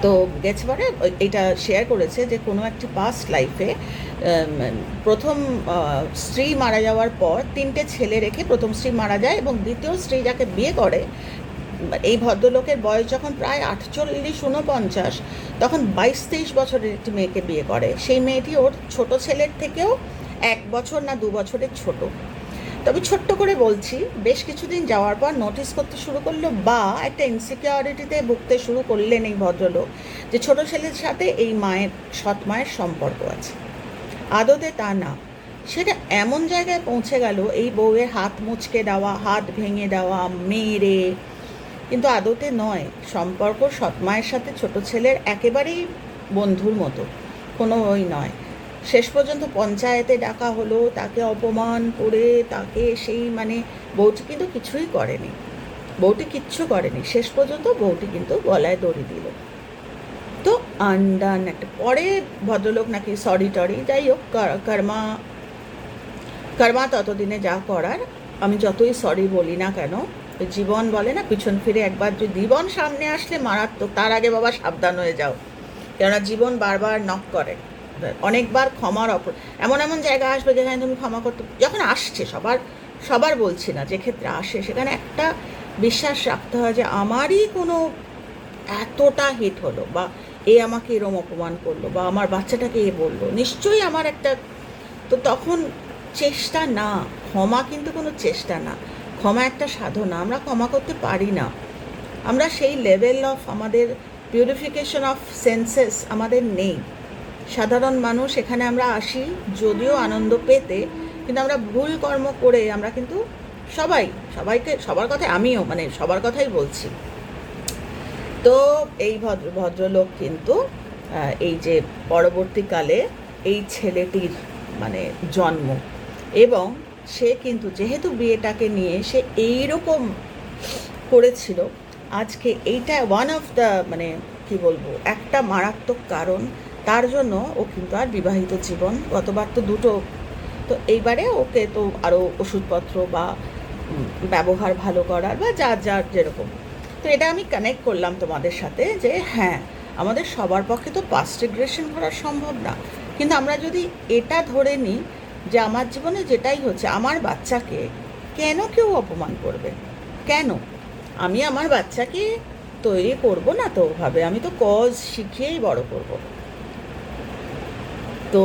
তো গেছে পরে এইটা শেয়ার করেছে যে কোনো একটি পাস্ট লাইফে প্রথম স্ত্রী মারা যাওয়ার পর 3টে ছেলে রেখে প্রথম স্ত্রী মারা যায়, এবং দ্বিতীয় স্ত্রী যাকে বিয়ে করে, এই ভদ্রলোকের বয়স যখন প্রায় 48-49, তখন 22-23 বছরের একটি মেয়েকে বিয়ে করে। সেই মেয়েটি ওর ছোট ছেলের থেকেও 1 বছর না 2 বছরের ছোট। তবে ছোট্ট করে বলছি, বেশ কিছুদিন যাওয়ার পর নোটিস করতে শুরু করলো, বা একটা ইনসিকিউরিটিতে ভুগতে শুরু করলেন এই ভদ্রলোক, যে ছোট ছেলের সাথে এই সৎ মায়ের সম্পর্ক আছে। আদতে তা না, সেটা এমন জায়গায় পৌঁছে গেল, এই বউয়ের হাত মুচকে দেওয়া, হাত ভেঙে দেওয়া, মেরে, কিন্তু আদতে নয়, সম্পর্ক সৎ মায়ের সাথে ছোট ছেলের একেবারেই বন্ধুর মতো, কোনো ওই নয়। শেষ পর্যন্ত পঞ্চায়েতে ডাকা হলো, তাকে অপমান করে, তাকে সেই মানে বউটি কিন্তু কিছুই করেনি, বউটি কিচ্ছু করেনি, শেষ পর্যন্ত বউটি কিন্তু গলায় দড়ি দিল। তো আন্ডান একটা, পরে ভদ্রলোক নাকি সরি টরি, যাই হোক, কর্মা ততদিনে যা করার। আমি যতই সরি বলি না কেন, জীবন বলে না, পিছন ফিরে একবার যদি জীবন সামনে আসলে মারাত্মক, তার আগে বাবা সাবধান হয়ে যাও, কেননা জীবন বারবার নক করে, অনেকবার ক্ষমার এমন এমন জায়গা আসবে যেখানে তুমি ক্ষমা করতে, যখন আসছে, সবার বলছি না, যে ক্ষেত্রে আসে, সেখানে একটা বিশ্বাস রাখতে হয় যে আমারই কোনো এতটা হিট হলো, বা এ আমাকে এরম অপমান করলো, বা আমার বাচ্চাটাকে এ বললো, নিশ্চয়ই আমার একটা, তো তখন চেষ্টা না, ক্ষমা কিন্তু কোনো চেষ্টা না, ক্ষমা একটা সাধনা, আমরা ক্ষমা করতে পারি না, আমরা সেই লেভেল অফ, আমাদের পিউরিফিকেশন অফ সেন্সেস আমাদের নেই। সাধারণ মানুষ এখানে আমরা আসি যদিও আনন্দ পেতে, কিন্তু আমরা ভুল কর্ম করে আমরা কিন্তু সবার কথাই, আমিও মানে সবার কথাই বলছি। তো এই ভদ্রলোক কিন্তু এই যে পরবর্তীকালে এই ছেলেটির মানে জন্ম, এবং সে কিন্তু যেহেতু বিয়েটাকে নিয়ে সে এইরকম করেছিল, আজকে এইটা ওয়ান অফ দ্য মানে কি বলবো, একটা মারাত্মক কারণ, তার জন্য ও কিন্তু আর বিবাহিত জীবন, গতবার তো 2টো, তো এইবারে ওকে তো আরও ওষুধপত্র বা ব্যবহার ভালো করার, বা যার যেরকম। তো এটা আমি কানেক্ট করলাম তোমাদের সাথে, যে হ্যাঁ, আমাদের সবার পক্ষে তো পাস্ট রিগ্রেশন করা সম্ভব না, কিন্তু আমরা যদি এটা ধরে নিই যে আমার জীবনে যেটাই হচ্ছে, আমার বাচ্চাকে কেন কেউ অপমান করবে, কেন আমি আমার বাচ্চাকে তৈরি করব না, তো ওভাবে আমি তো কজ শিখিয়েই বড় করব। তো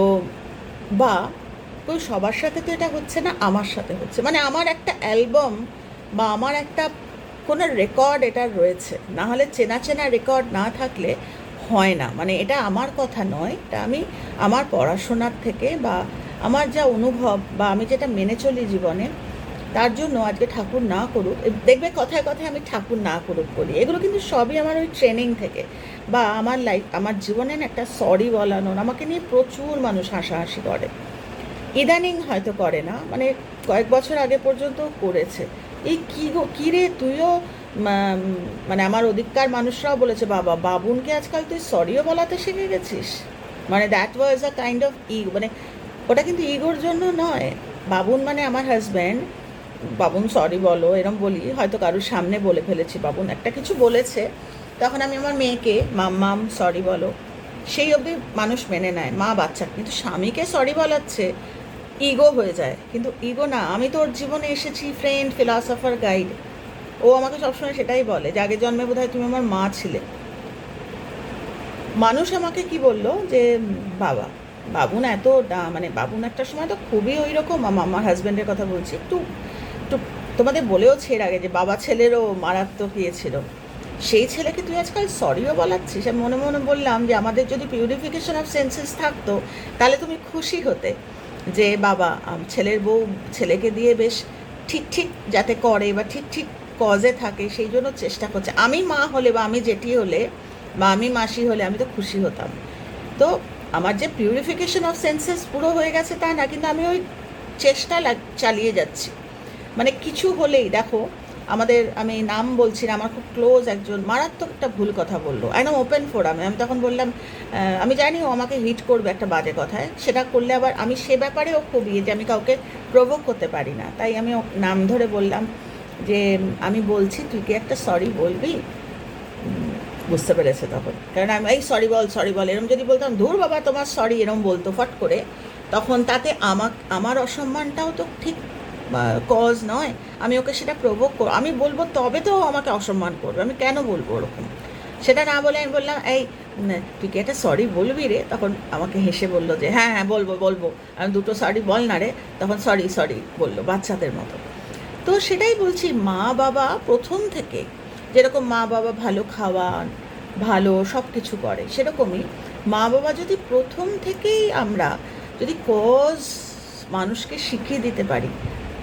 বা ওই সবার সাথে তো এটা হচ্ছে না, আমার সাথে হচ্ছে, মানে আমার একটা অ্যালবাম বা আমার একটা কোনো রেকর্ড এটা রয়েছে, না হলে চেনা চেনা রেকর্ড না থাকলে হয় না, মানে এটা আমার কথা নয়, এটা আমি আমার পড়াশোনার থেকে বা আমার যা অনুভব বা আমি যেটা মেনে চলি জীবনে, তার জন্য আজকে ঠাকুর না করুক, দেখবে কথায় কথায় আমি ঠাকুর না করুক বলি, এগুলো কিন্তু সবই আমার ওই ট্রেনিং থেকে, বা আমার আমার জীবনের একটা সরি বলানোর, আমাকে নিয়ে প্রচুর মানুষ হাসাহাসি করে, ইদানিং হয়তো করে না, মানে কয়েক বছর আগে পর্যন্ত করেছে, এই কী রে তুইও, মানে আমার ওদিককার মানুষরাও বলেছে, বাবা বাবুনকে আজকাল তুই সরিও বলাতে শিখে গেছিস, মানে that was a kind of মানে ওটা কিন্তু ইগোর জন্য নয়, বাবুন মানে আমার হাজব্যান্ড, বাবুন সরি বলো এরম বলি, হয়তো কারোর সামনে বলে ফেলেছি, বাবুন একটা কিছু বলেছে, তখন আমি আমার মেয়েকে মাম সরি বলো, সেই অবধি মানুষ মেনে নেয়, মা বাচ্চা, কিন্তু স্বামীকে সরি বলাচ্ছে, ইগো হয়ে যায়, কিন্তু ইগো না, আমি তোর জীবনে এসেছি ফ্রেন্ড, ফিলসফার, গাইড, ও আমাকে সবসময় সেটাই বলে যে আগের জন্মে বোধহয় তুমি আমার মা ছিলে। মানুষ আমাকে কি বললো যে বাবা বাবুন এত মানে বাবুন একটা সময় তো খুবই ওই রকম, আমার হাজব্যান্ডের কথা বলছি, একটু একটু তোমাদের বলেওছে এর আগে যে বাবা ছেলেরও মারাত্মক হয়েছিল, সেই ছেলেকে তুই আজকাল সরিও বলাচ্ছিস। আমি মনে মনে বললাম যে আমাদের যদি পিউরিফিকেশন অফ সেন্সেস থাকতো, তাহলে তুমি খুশি হতে যে বাবা ছেলের বউ ছেলেকে দিয়ে বেশ ঠিক ঠিক যাতে করে, বা ঠিক ঠিক কজে থাকে, সেই জন্য চেষ্টা করছে। আমি মা হলে বা আমি জেঠি হলে বা আমি মাসি হলে আমি তো খুশি হতাম। তো আমার যে পিউরিফিকেশন অফ সেন্সেস পুরো হয়ে গেছে তা না, কিন্তু আমি ওই চেষ্টা চালিয়ে যাচ্ছি। মানে কিছু হলেই দেখো, আমি নাম বলছি না, আমার খুব ক্লোজ একজন মারাত্মক একটা ভুল কথা বললো, একদম ওপেন ফোরামে। আমি তখন বললাম, আমি জানি ও আমাকে হিট করবে একটা বাজে কথায়, সেটা করলে আবার আমি সে ব্যাপারেও খুব যে আমি কাউকে প্রভোক করতে পারি না, তাই আমি নাম ধরে বললাম যে আমি বলছি তুই কি একটা সরি বলবি। বুঝতে পেরেছে তখন, কারণ আমি এই সরি বল এরম যদি বলতাম, ধুর বাবা তোমার সরি এরম বলতো ফট করে, তখন তাতে আমার অসম্মানটাও তো ঠিক কজ নয়। আমি ওকে সেটা প্রভোগ আমি বলবো তবে তো আমাকে অসম্মান করবে, আমি কেন বলবো ওরকম। সেটা না বলে আমি বললাম, এই তুই কি একটা সরি বলবি রে। তখন আমাকে হেসে বললো যে হ্যাঁ হ্যাঁ বলবো। আমি দুটো সরি বল না রে। তখন সরি বললো বাচ্চাদের মতো। তো সেটাই বলছি, মা বাবা প্রথম থেকে যেরকম মা বাবা ভালো খাওয়ান, ভালো সব কিছু করে, সেরকমই মা বাবা যদি প্রথম থেকেই আমরা যদি কজ মানুষকে শিখিয়ে দিতে পারি,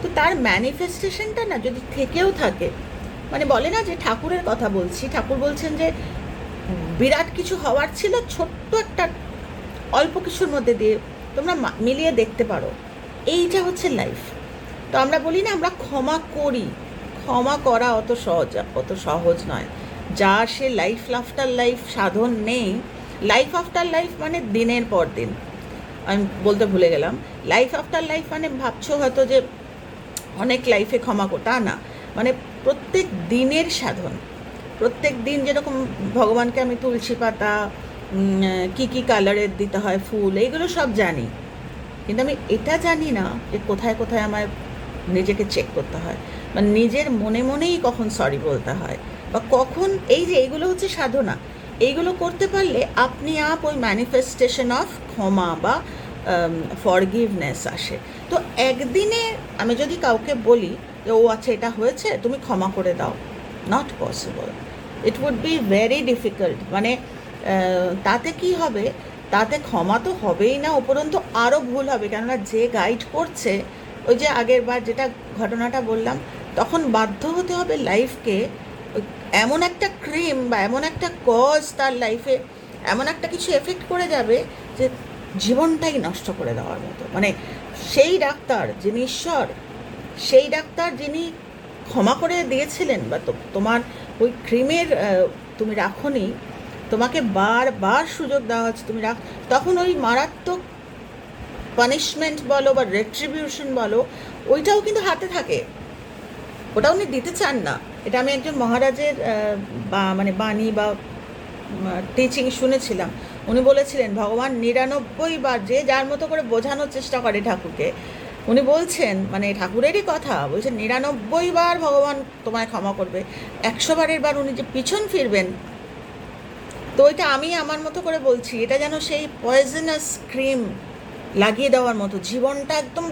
তো তার ম্যানিফেস্টেশনটা না যদি থেকেও থাকে, মানে বলে না যে ঠাকুরের কথা বলছি, ঠাকুর বলছেন যে বিরাট কিছু হওয়ার ছিল ছোট্ট একটা অল্প কিছুর মধ্যে দিয়ে তোমরা মিলিয়ে দেখতে পারো, এইটা হচ্ছে লাইফ। তো আমরা বলি না আমরা ক্ষমা করি, ক্ষমা করা অত সহজ নয়। যার সে লাইফ আফটার লাইফ সাধন নেই, লাইফ আফটার লাইফ মানে দিনের পর দিন, আমি বলতে ভুলে গেলাম, লাইফ আফটার লাইফ মানে ভাবছো হয়তো যে অনেক লাইফে ক্ষমা তা না, মানে প্রত্যেক দিনের সাধন। প্রত্যেক দিন যেরকম ভগবানকে আমি তুলসী পাতা, কী কালারের দিতে হয় ফুল, এইগুলো সব জানি, কিন্তু আমি এটা জানি না যে কোথায় কোথায় আমার নিজেকে চেক করতে হয়, মানে নিজের মনেই কখন সরি বলতে হয়, বা কখন এইগুলো হচ্ছে সাধনা। এইগুলো করতে পারলে আপনি ওই ম্যানিফেস্টেশন অফ ক্ষমা বা ফরগিভনেস আসে। তো একদিনে আমি যদি কাউকে বলি যে ও আচ্ছা এটা হয়েছে তুমি ক্ষমা করে দাও, not possible. It would be very difficult. মানে তাতে কি হবে, তাতে ক্ষমা তো হবেই না, উপরন্তু আরও ভুল হবে, কেননা যে গাইড করছে, ওই যে আগের বার যেটা ঘটনাটা বললাম, তখন বাধ্য হতে হবে লাইফকে এমন একটা ক্রিম বা এমন একটা কজ তার লাইফে এমন একটা কিছু এফেক্ট করে যাবে যে জীবনটাই নষ্ট করে দেওয়ার মতো। মানে সেই ডাক্তার যিনি ঈশ্বর, সেই ডাক্তার যিনি ক্ষমা করে দিয়েছিলেন, বা তোমার ওই ক্রিমের তুমি রাখোনি, তোমাকে বারবার সুযোগ দেওয়া হচ্ছে তুমি তখন ওই মারাত্মক পানিশমেন্ট বলো বা রেট্রিবিউশন বলো, ওইটাও কিন্তু হাতে থাকে, ওটা উনি দিতে চান না। এটা আমি একজন মহারাজের মানে বাণী বা টিচিং শুনেছিলাম। উনি বলেছিলেন ভগবান 99 বার যে যার মতো করে বোঝানোর চেষ্টা করে ঠাকুরকে, উনি বলছেন, মানে ঠাকুরেরই কথা বলছেন, 99 বার ভগবান তোমায় ক্ষমা করবে, 100 বারের বার উনি যে পিছন ফিরবেন। তো ওইটা আমি আমার মতো করে বলছি, এটা যেন সেই পয়জনাস ক্রিম লাগিয়ে দেওয়ার মতো, জীবনটা একদম।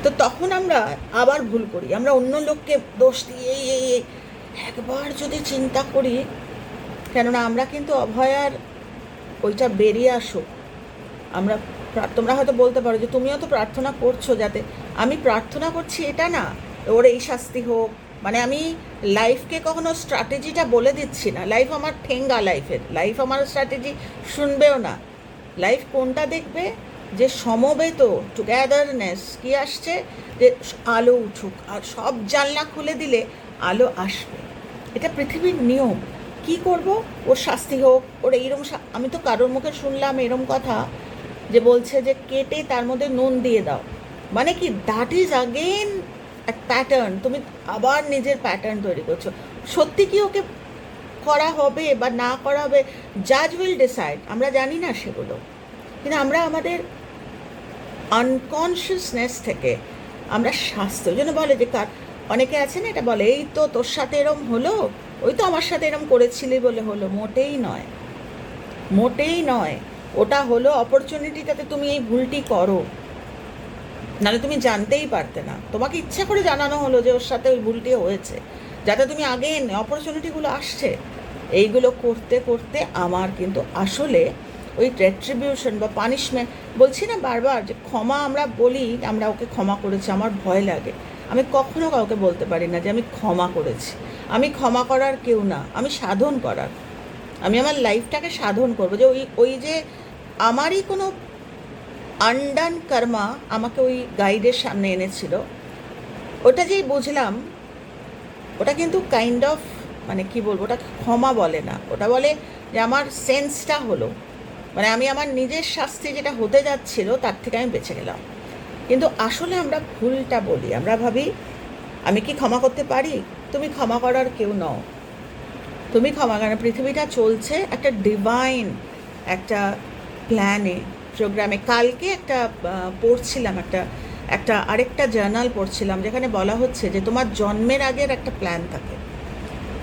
তো তখন আমরা আবার ভুল করি, আমরা অন্য লোককে দোষ দিয়ে একবার যদি চিন্তা করি, কেননা আমরা কিন্তু অভয়ার ওইটা বেরিয়ে আসুক। তোমরা হয়তো বলতে পারো যে তুমিও তো প্রার্থনা করছো, যাতে আমি প্রার্থনা করছি এটা না ওর এই শাস্তি হোক, মানে আমি লাইফকে কখনো স্ট্র্যাটেজিটা বলে দিচ্ছি না, লাইফ আমার ঠেঙ্গা, লাইফ আমার স্ট্র্যাটেজি শুনবেও না। লাইফ কোনটা দেখবে, যে সমবেত টুগেদারনেস কি আসছে, যে আলো উঠুক, আর সব জানলা খুলে দিলে আলো আসবে, এটা পৃথিবীর নিয়ম। কি করব, ওর শাস্তি হোক, ওর এইরকম। আমি তো কারোর মুখে শুনলাম এরম কথা যে বলছে যে কেটে তার মধ্যে নুন দিয়ে দাও, মানে কি দ্যাট ইজ আগেন এক প্যাটার্ন, তুমি আবার নিজের প্যাটার্ন তৈরি করছো। সত্যি কি ওকে করা হবে বা না করা হবে, জাজ উইল ডিসাইড, আমরা জানি না সেগুলো, কিন্তু আমরা আমাদের আনকনসিয়াসনেস থেকে আমরা শাস্তি, ওই জন্য বলে যে অনেকে আছে না, এটা বলে এই তো তোর সাথে এরম হলো, ওই তো আমার সাথে এরম করেছিলি বলে হলো। মোটেই নয়, ওটা হলো অপরচুনিটি, যাতে তুমি এই ভুলটি করো, নাহলে তুমি জানতেই পারতে না, তোমাকে ইচ্ছা করে জানানো হলো যে ওর সাথে ওই ভুলটি হয়েছে, যাতে তুমি আগে অপরচুনিটিগুলো আসছে। এইগুলো করতে করতে আমার কিন্তু আসলে ওই রেট্রিবিউশন বা পানিশমেন্ট, বলছি না বারবার যে ক্ষমা, আমরা বলি আমরা ওকে ক্ষমা করেছি, আমার ভয় লাগে, আমি কখনো কাউকে বলতে পারি না যে আমি ক্ষমা করেছি। আমি ক্ষমা করার কেউ না, আমি সাধন করার। আমি আমার লাইফটাকে সাধন করবো, যে ওই ওই যে আমারই কোনো আনডান কর্মা আমাকে ওই গাইডের সামনে এনেছিল, ওটা যেই বুঝলাম, ওটা কিন্তু কাইন্ড অফ, মানে কি বলবো, ওটা ক্ষমা বলে না, ওটা বলে যে আমার সেন্সটা হলো, মানে আমি আমার নিজের শাস্তি যেটা হতে যাচ্ছিল তার থেকে আমি বেঁচে গেলাম। কিন্তু আসলে আমরা ভুলটা বলি, আমরা ভাবি আমি কি ক্ষমা করতে পারি? তুমি ক্ষমা করার কেউ নও। তুমি ক্ষমা, কারণ পৃথিবীটা চলছে একটা ডিভাইন একটা প্ল্যানে, প্রোগ্রামে। কালকে একটা পড়ছিলাম, একটা একটা আরেকটা জার্নাল পড়ছিলাম, যেখানে বলা হচ্ছে যে তোমার জন্মের আগের একটা প্ল্যান থাকে,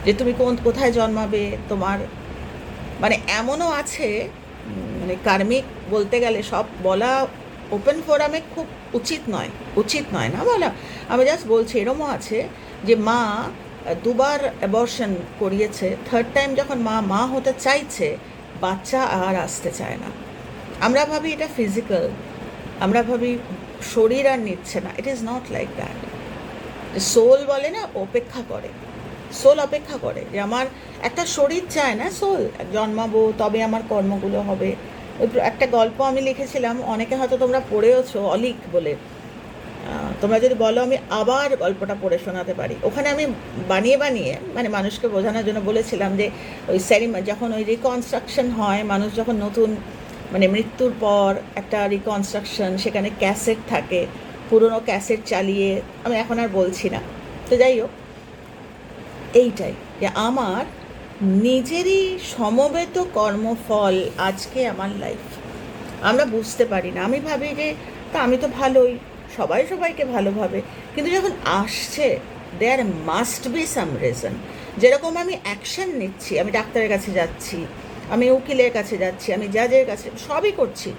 যে তুমি কোথায় জন্মাবে। তোমার মানে এমনও আছে, মানে কার্মিক বলতে গেলে সব বলা ওপেন ফোরামে খুব উচিত নয় না বলা। আমি জাস্ট বলছি, এরমও আছে যে মা দুবার অ্যাবর্শন করিয়েছে, থার্ড টাইম যখন মা হতে চাইছে, বাচ্চা আর আসতে চায় না। আমরা ভাবি এটা ফিজিক্যাল, আমরা ভাবি শরীর আর নিচ্ছে না। It is not like that. Soul বলে না, অপেক্ষা করে, সোল অপেক্ষা করে যে আমার একটা শরীর চায় না, সোল জন্মাবো তবে আমার কর্মগুলো হবে। ওই একটা গল্প আমি লিখেছিলাম, অনেকে হয়তো তোমরা পড়েওছো, অলিক বলে। তোমরা যদি বলো আমি আবার গল্পটা পড়ে শোনাতে পারি। ওখানে আমি বানিয়ে মানে মানুষকে বোঝানোর জন্য বলেছিলাম যে ওই যখন ওই রিকনস্ট্রাকশন হয়, মানুষ যখন নতুন, মানে মৃত্যুর পর একটা রিকনস্ট্রাকশন, সেখানে ক্যাসেট থাকে, পুরনো ক্যাসেট চালিয়ে, আমি এখন আর বলছি না। তো যাই হোক, এইটাই যে আমার নিজেরই সমবেত কর্মফল আজকে আমার লাইফ। আমরা বুঝতে পারি না, আমি ভাবি যে তা আমি তো ভালোই, সবাই সবাইকে ভালোভাবে, কিন্তু যখন আসছে there must be some reason. যেরকম আমি অ্যাকশন নিচ্ছি, আমি ডাক্তারের কাছে যাচ্ছি, আমি উকিলের কাছে যাচ্ছি, আমি জাজের কাছে, সবই করছি,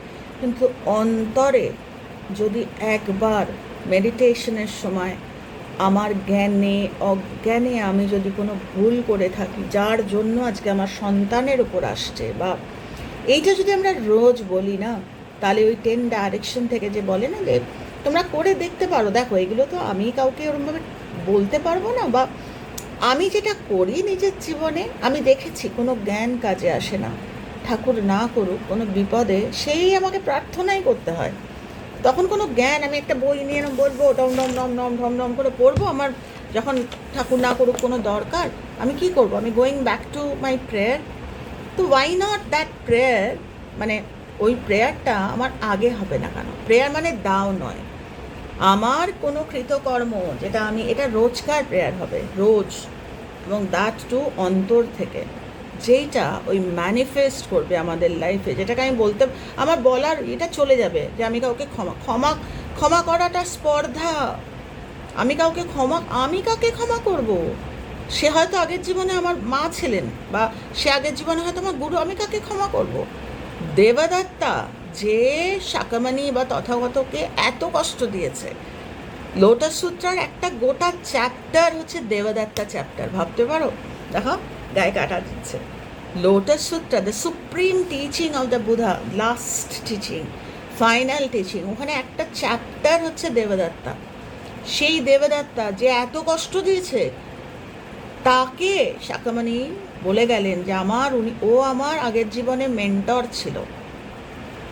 কিন্তু অন্তরে যদি একবার মেডিটেশনের সময় আমার জ্ঞানে অজ্ঞানে আমি যদি কোনো ভুল করে থাকি, যার জন্য আজকে আমার সন্তানের উপর আসছে, বা এইটা যদি আমরা রোজ বলি না, তাহলে ওই 10 ডাইরেকশন থেকে যে বলে না যে তোমরা করে দেখতে পারো, দেখো এগুলো তো আমি কাউকে ওরমভাবে বলতে পারবো না, বা আমি যেটা করি নিজের জীবনে আমি দেখেছি কোনো জ্ঞান কাজে আসে না। ঠাকুর না করুক কোনো বিপদে সেই আমাকে প্রার্থনাই করতে হয়। তখন কোনো জ্ঞান, আমি একটা বই নিয়ে বলবো ডম ডম ডম ডম ঢম ঢম করে পড়বো, আমার যখন ঠাকুর না করুক কোনো দরকার, আমি কি করব? আমি going back to my prayer. তো ওয়াই নট দ্যাট প্রেয়ার? মানে ওই প্রেয়ারটা আমার আগে হবে না কেন? প্রেয়ার মানে দাও নয়, আমার কোনো কৃতকর্ম যেটা আমি, এটা রোজকার প্রেয়ার হবে, রোজ, এবং দ্যাট টু অন্তর থেকে, যেইটা ওই ম্যানিফেস্ট করবে আমাদের লাইফে, যেটাকে আমি বলতে, আমার বলার এটা চলে যাবে যে আমি কাউকে ক্ষমা করাটা স্পর্ধা। আমি কাকে ক্ষমা করব? সে হয়তো আগের জীবনে আমার মা ছিলেন, বা সে আগের জীবনে হয়তো আমার গুরু, আমি কাকে ক্ষমা করব? দেবদত্তা যে শাকামানি বা তথাগতকে এত কষ্ট দিয়েছে, লোটাস সূত্রার একটা গোটা চ্যাপ্টার হচ্ছে দেবদত্তা চ্যাপ্টার, ভাবতে পারো? দেখো গায়ে কাটা দিচ্ছে। Lotus Sutra, the supreme teaching of the Buddha, last teaching, final teaching, ওখানে একটা চ্যাপ্টার হচ্ছে দেবদত্তা। সেই দেবদত্তা যে এত কষ্ট দিয়েছে, তাকে শাকামানি বলে গেলেন যে ও আমার আগের জীবনে মেন্টর ছিল।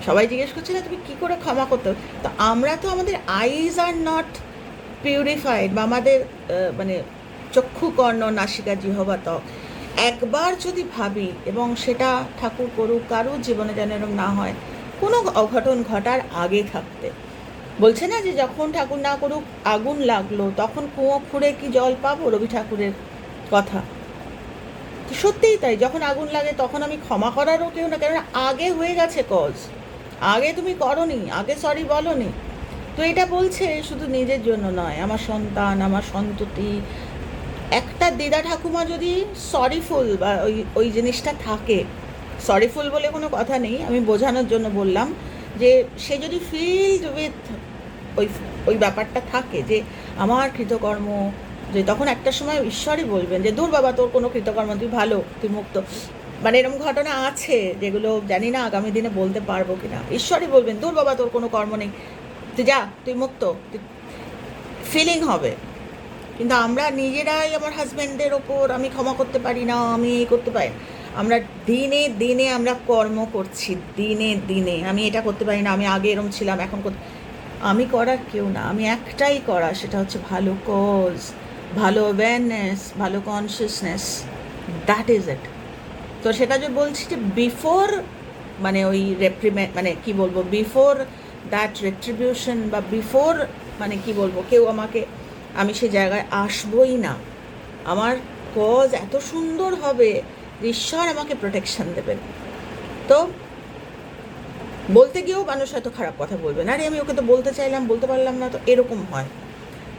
সবাই জিজ্ঞেস করছে না তুমি কী করে ক্ষমা করতে? তো আমরা তো, আমাদের আইজ আর নট পিউরিফাইড, বা আমাদের মানে চক্ষু, কর্ণ, নাসিকা, জিহ্বা, ত্বক, একবার যদি ভাবি, এবং সেটা ঠাকুর করুক কারুর জীবনে যেন এরকম না হয়, কোনো অঘটন ঘটার আগে থাকতে। বলছে না যে যখন ঠাকুর না করুক আগুন লাগলো, তখন কুয়ো খুঁড়ে কি জল পাবো, রবি ঠাকুরের কথা। তো সত্যিই তাই, যখন আগুন লাগে তখন আমি ক্ষমা করারও কেউ না, কেননা আগে হয়ে গেছে কজ, আগে তুমি করনি, আগে সরি বলনি। তো এটা বলছে শুধু নিজের জন্য নয়, আমার সন্তান, আমার সন্ততি, একটা দিদা ঠাকুমা যদি সরিফুল, বা ওই জিনিসটা থাকে, সরিফুল বলে কোনো কথা নেই, আমি বোঝানোর জন্য বললাম, যে সে যদি ফিল্ড উইথ ওই ওই ব্যাপারটা থাকে যে আমার কৃতকর্ম, যে তখন একটা সময় ঈশ্বরই বলবেন যে দূর বাবা, তোর কোনো কৃতকর্ম, তুই ভালো, তুই মুক্ত। মানে এরকম ঘটনা আছে যেগুলো জানি না আগামী দিনে বলতে পারবো কিনা। ঈশ্বরই বলবেন দূর বাবা, তোর কোনো কর্ম নেই, তুই যা, তুই মুক্ত। ফিলিং হবে। কিন্তু আমরা নিজেরাই আমার হাজব্যান্ডের ওপর আমি ক্ষমা করতে পারি না, আমি এই করতে পারি না। আমরা দিনে দিনে আমরা কর্ম করছি, দিনে দিনে আমি এটা করতে পারি না, আমি আগে এরম ছিলাম এখন আমি করার কেউ না, আমি একটাই করা, সেটা হচ্ছে ভালো কজ, ভালো অ্যাওয়ারনেস, ভালো কনসিয়াসনেস, দ্যাট ইজ ইট। তো সেটা যে বলছি যে বিফোর মানে ওই মানে কি বলবো, বিফোর দ্যাট রেট্রিবিউশন বা বিফোর মানে কি বলবো কেউ আমাকে, আমি সে জায়গায় আসবই না। আমার কজ এত সুন্দর হবে, ঈশ্বর আমাকে প্রোটেকশন দেবেন। তো বলতে গিয়েও মানুষ হয়তো খারাপ কথা বলবে না, আরে আমি ওকে তো বলতে চাইলাম বলতে পারলাম না, তো এরকম হয়।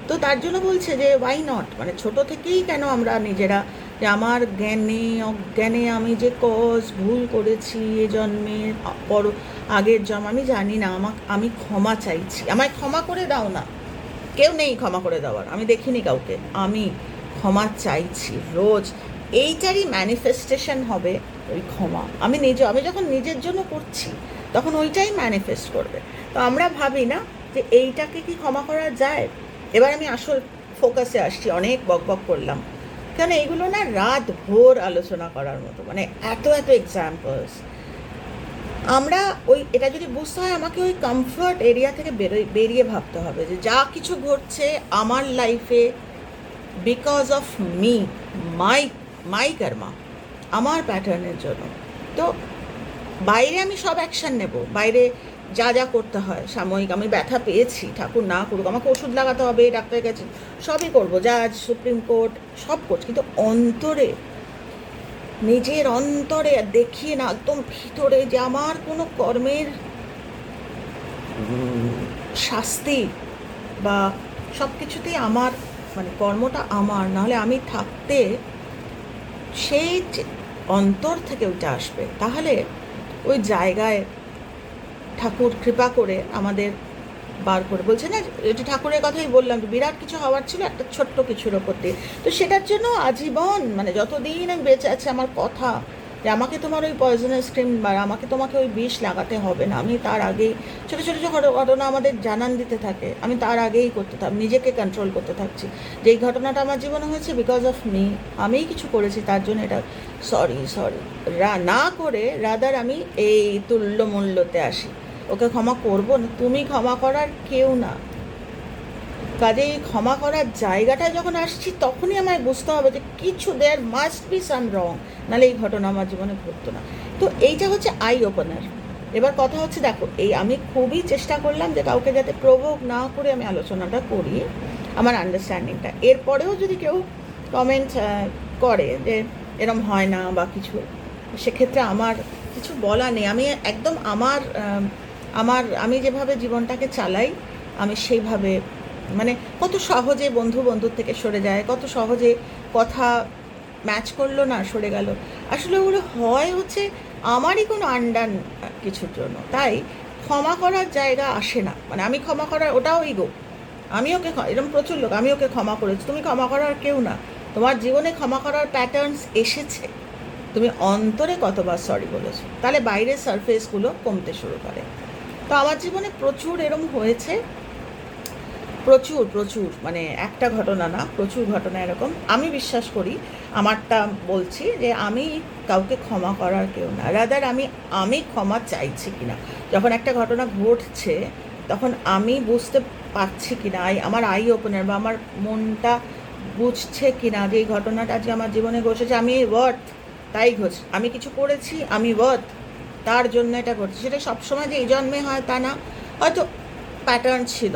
তো তার জন্য বলছে যে ওয়াই নট, মানে ছোট থেকেই কেন আমরা নিজেরা, যে আমার জ্ঞানে অজ্ঞানে আমি যে কজ ভুল করেছি এ জন্মে পর আগের জন্ম আমি জানি না, আমি ক্ষমা চাইছি, আমায় ক্ষমা করে দাও না। কেউ নেই ক্ষমা করে দেওয়ার, আমি দেখিনি কাউকে, আমি ক্ষমা চাইছি রোজ। এইটারই ম্যানিফেস্টেশন হবে ওই ক্ষমা। আমি যখন নিজের জন্য করছি তখন ওইটাই ম্যানিফেস্ট করবে। তো আমরা ভাবি না যে এইটাকে কি ক্ষমা করা যায়। এবার আমি আসল ফোকাসে আসছি, অনেক বকবক করলাম, কেন এইগুলো না রাত ভোর আলোচনা করার মতো, মানে এত এত এক্সাম্পলস। আমরা ওই এটা যদি বুঝতে হয় আমাকে ওই কমফর্ট এরিয়া থেকে বেরিয়ে ভাবতে হবে যে যা কিছু ঘটছে আমার লাইফে বিকজ অফ মি, মাই মাই কর্মা, আমার প্যাটার্নের জন্য। তো বাইরে আমি সব অ্যাকশান নেব, বাইরে যা যা করতে হয় সাময়িক, আমি ব্যথা পেয়েছি, ঠাকুর না করুক, আমাকে ওষুধ লাগাতে হবে, ডাক্তারের কাছে সবই করবো, জাজ সুপ্রিম কোর্ট সব করছি, কিন্তু অন্তরে, নিজের অন্তরে দেখিয়ে না, একদম ভিতরে যে আমার কোনো কর্মের শাস্তি বা সব কিছুতেই আমার, মানে কর্মটা আমার, নাহলে আমি থাকতে সেই অন্তর থেকে ওইটা আসবে, তাহলে ওই জায়গায় ঠাকুর কৃপা করে আমাদের বার করে, বলছে না এটা ঠাকুরের কথাই বললাম, যে বিরাট কিছু হওয়ার ছিল একটা ছোট্ট কিছুর ওপর দিয়ে। তো সেটার জন্য আজীবন, মানে যতদিন আমি বেঁচে আছি আমার কথা যে আমাকে তোমার ওই পয়জনাস ক্রিম বা তোমাকে ওই বিষ লাগাতে হবে না, আমি তার আগেই ছোটো ছোটো ছোটো ঘটনা আমাদের জানান দিতে থাকে, আমি তার আগেই করতে থাকি, নিজেকে কন্ট্রোল করতে থাকছি যে এই ঘটনাটা আমার জীবনে হয়েছে বিকজ অফ মি, আমিই কিছু করেছি তার জন্য এটা, সরি না করে রাদার আমি এই তুল্য মূল্যতে আসি, ওকে ক্ষমা করবো না, তুমি ক্ষমা করার কেউ না। কাজে এই ক্ষমা করার জায়গাটায় যখন আসছি তখনই আমায় বুঝতে হবে যে কিছু দেয়ার মাস্ট বি সাম রং, নাহলে এই ঘটনা আমার জীবনে ঘটতো না। তো এইটা হচ্ছে আই ওপেনার। এবার কথা হচ্ছে দেখো, এই আমি খুবই চেষ্টা করলাম যে কাউকে যাতে প্রভোগ না করে আমি আলোচনাটা করি, আমার আন্ডারস্ট্যান্ডিংটা। এরপরেও যদি কেউ কমেন্ট করে যে এরম হয় না বা কিছু, সেক্ষেত্রে আমার কিছু বলা নেই। আমি একদম আমি যেভাবে জীবনটাকে চালাই আমি সেইভাবে, মানে কত সহজে বন্ধুর থেকে সরে যায়, কত সহজে কথা ম্যাচ করলো না সরে গেল, আসলে ওগুলো হয় হচ্ছে আমারই কোনো আন্ডার কিছুর জন্য। তাই ক্ষমা করার জায়গা আসে না, মানে আমি ক্ষমা করার, ওটাও ইগো, আমি ওকে এরকম প্রচুর লোক, আমি ওকে ক্ষমা করেছি, তুমি ক্ষমা করার কেউ না। তোমার জীবনে ক্ষমা করার প্যাটার্নস এসেছে, তুমি অন্তরে কতবার সরি বলেছো, তাহলে বাইরের সারফেসগুলো কমতে শুরু করে। তো আমার জীবনে প্রচুর এরম হয়েছে, প্রচুর, মানে একটা ঘটনা না, প্রচুর ঘটনা এরকম। আমি বিশ্বাস করি, আমারটা বলছি যে আমি কাউকে ক্ষমা করার কেউ না, রাদার আমি ক্ষমা চাইছি কিনা, যখন একটা ঘটনা ঘটছে তখন আমি বুঝতে পারছি কিনা, আমার আই ওপেনার বা আমার মনটা বুঝছে কিনা যে এই ঘটনাটা যে আমার জীবনে ঘটেছে, আমি ওয়ার্থ, তাই ঘটছে, আমি কিছু করেছি, আমি ওয়ার্থ, তার জন্য এটা ঘটছে। সেটা সবসময় যে এই জন্মে হয় তা না, হয়তো প্যাটার্ন ছিল,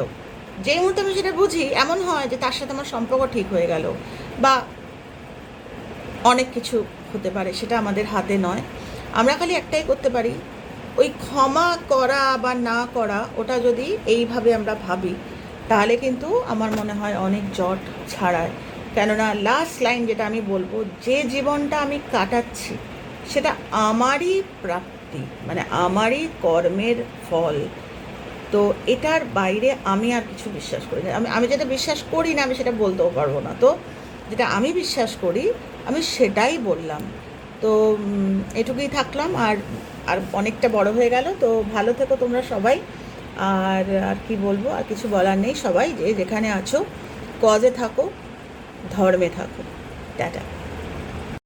যেই মুহূর্তে আমি সেটা বুঝি এমন হয় যে তার সাথে আমার সম্পর্ক ঠিক হয়ে গেল, বা অনেক কিছু হতে পারে, সেটা আমাদের হাতে নয়। আমরা খালি একটাই করতে পারি, ওই ক্ষমা করা বা না করা, ওটা যদি এইভাবে আমরা ভাবি তাহলে কিন্তু আমার মনে হয় অনেক জট ছাড়ায়। কেননা লাস্ট লাইন যেটা আমি বলবো, যে জীবনটা আমি কাটাচ্ছি সেটা আমারই প্রাপ্তি, মানে আমারই কর্মের ফল। তো এটার বাইরে আমি আর কিছু বিশ্বাস করি না। আমি যেটা বিশ্বাস করি না আমি সেটা বলতেও পারবো না। তো যেটা আমি বিশ্বাস করি আমি সেটাই বললাম। তো এটুকুই থাকলাম, আর আর অনেকটা বড় হয়ে গেল। তো ভালো থেকো তোমরা সবাই, আর আর কি বলবো, আর কিছু বলার নেই। সবাই যে যেখানে আছো কজে থাকো, ধর্মে থাকো। টাটা।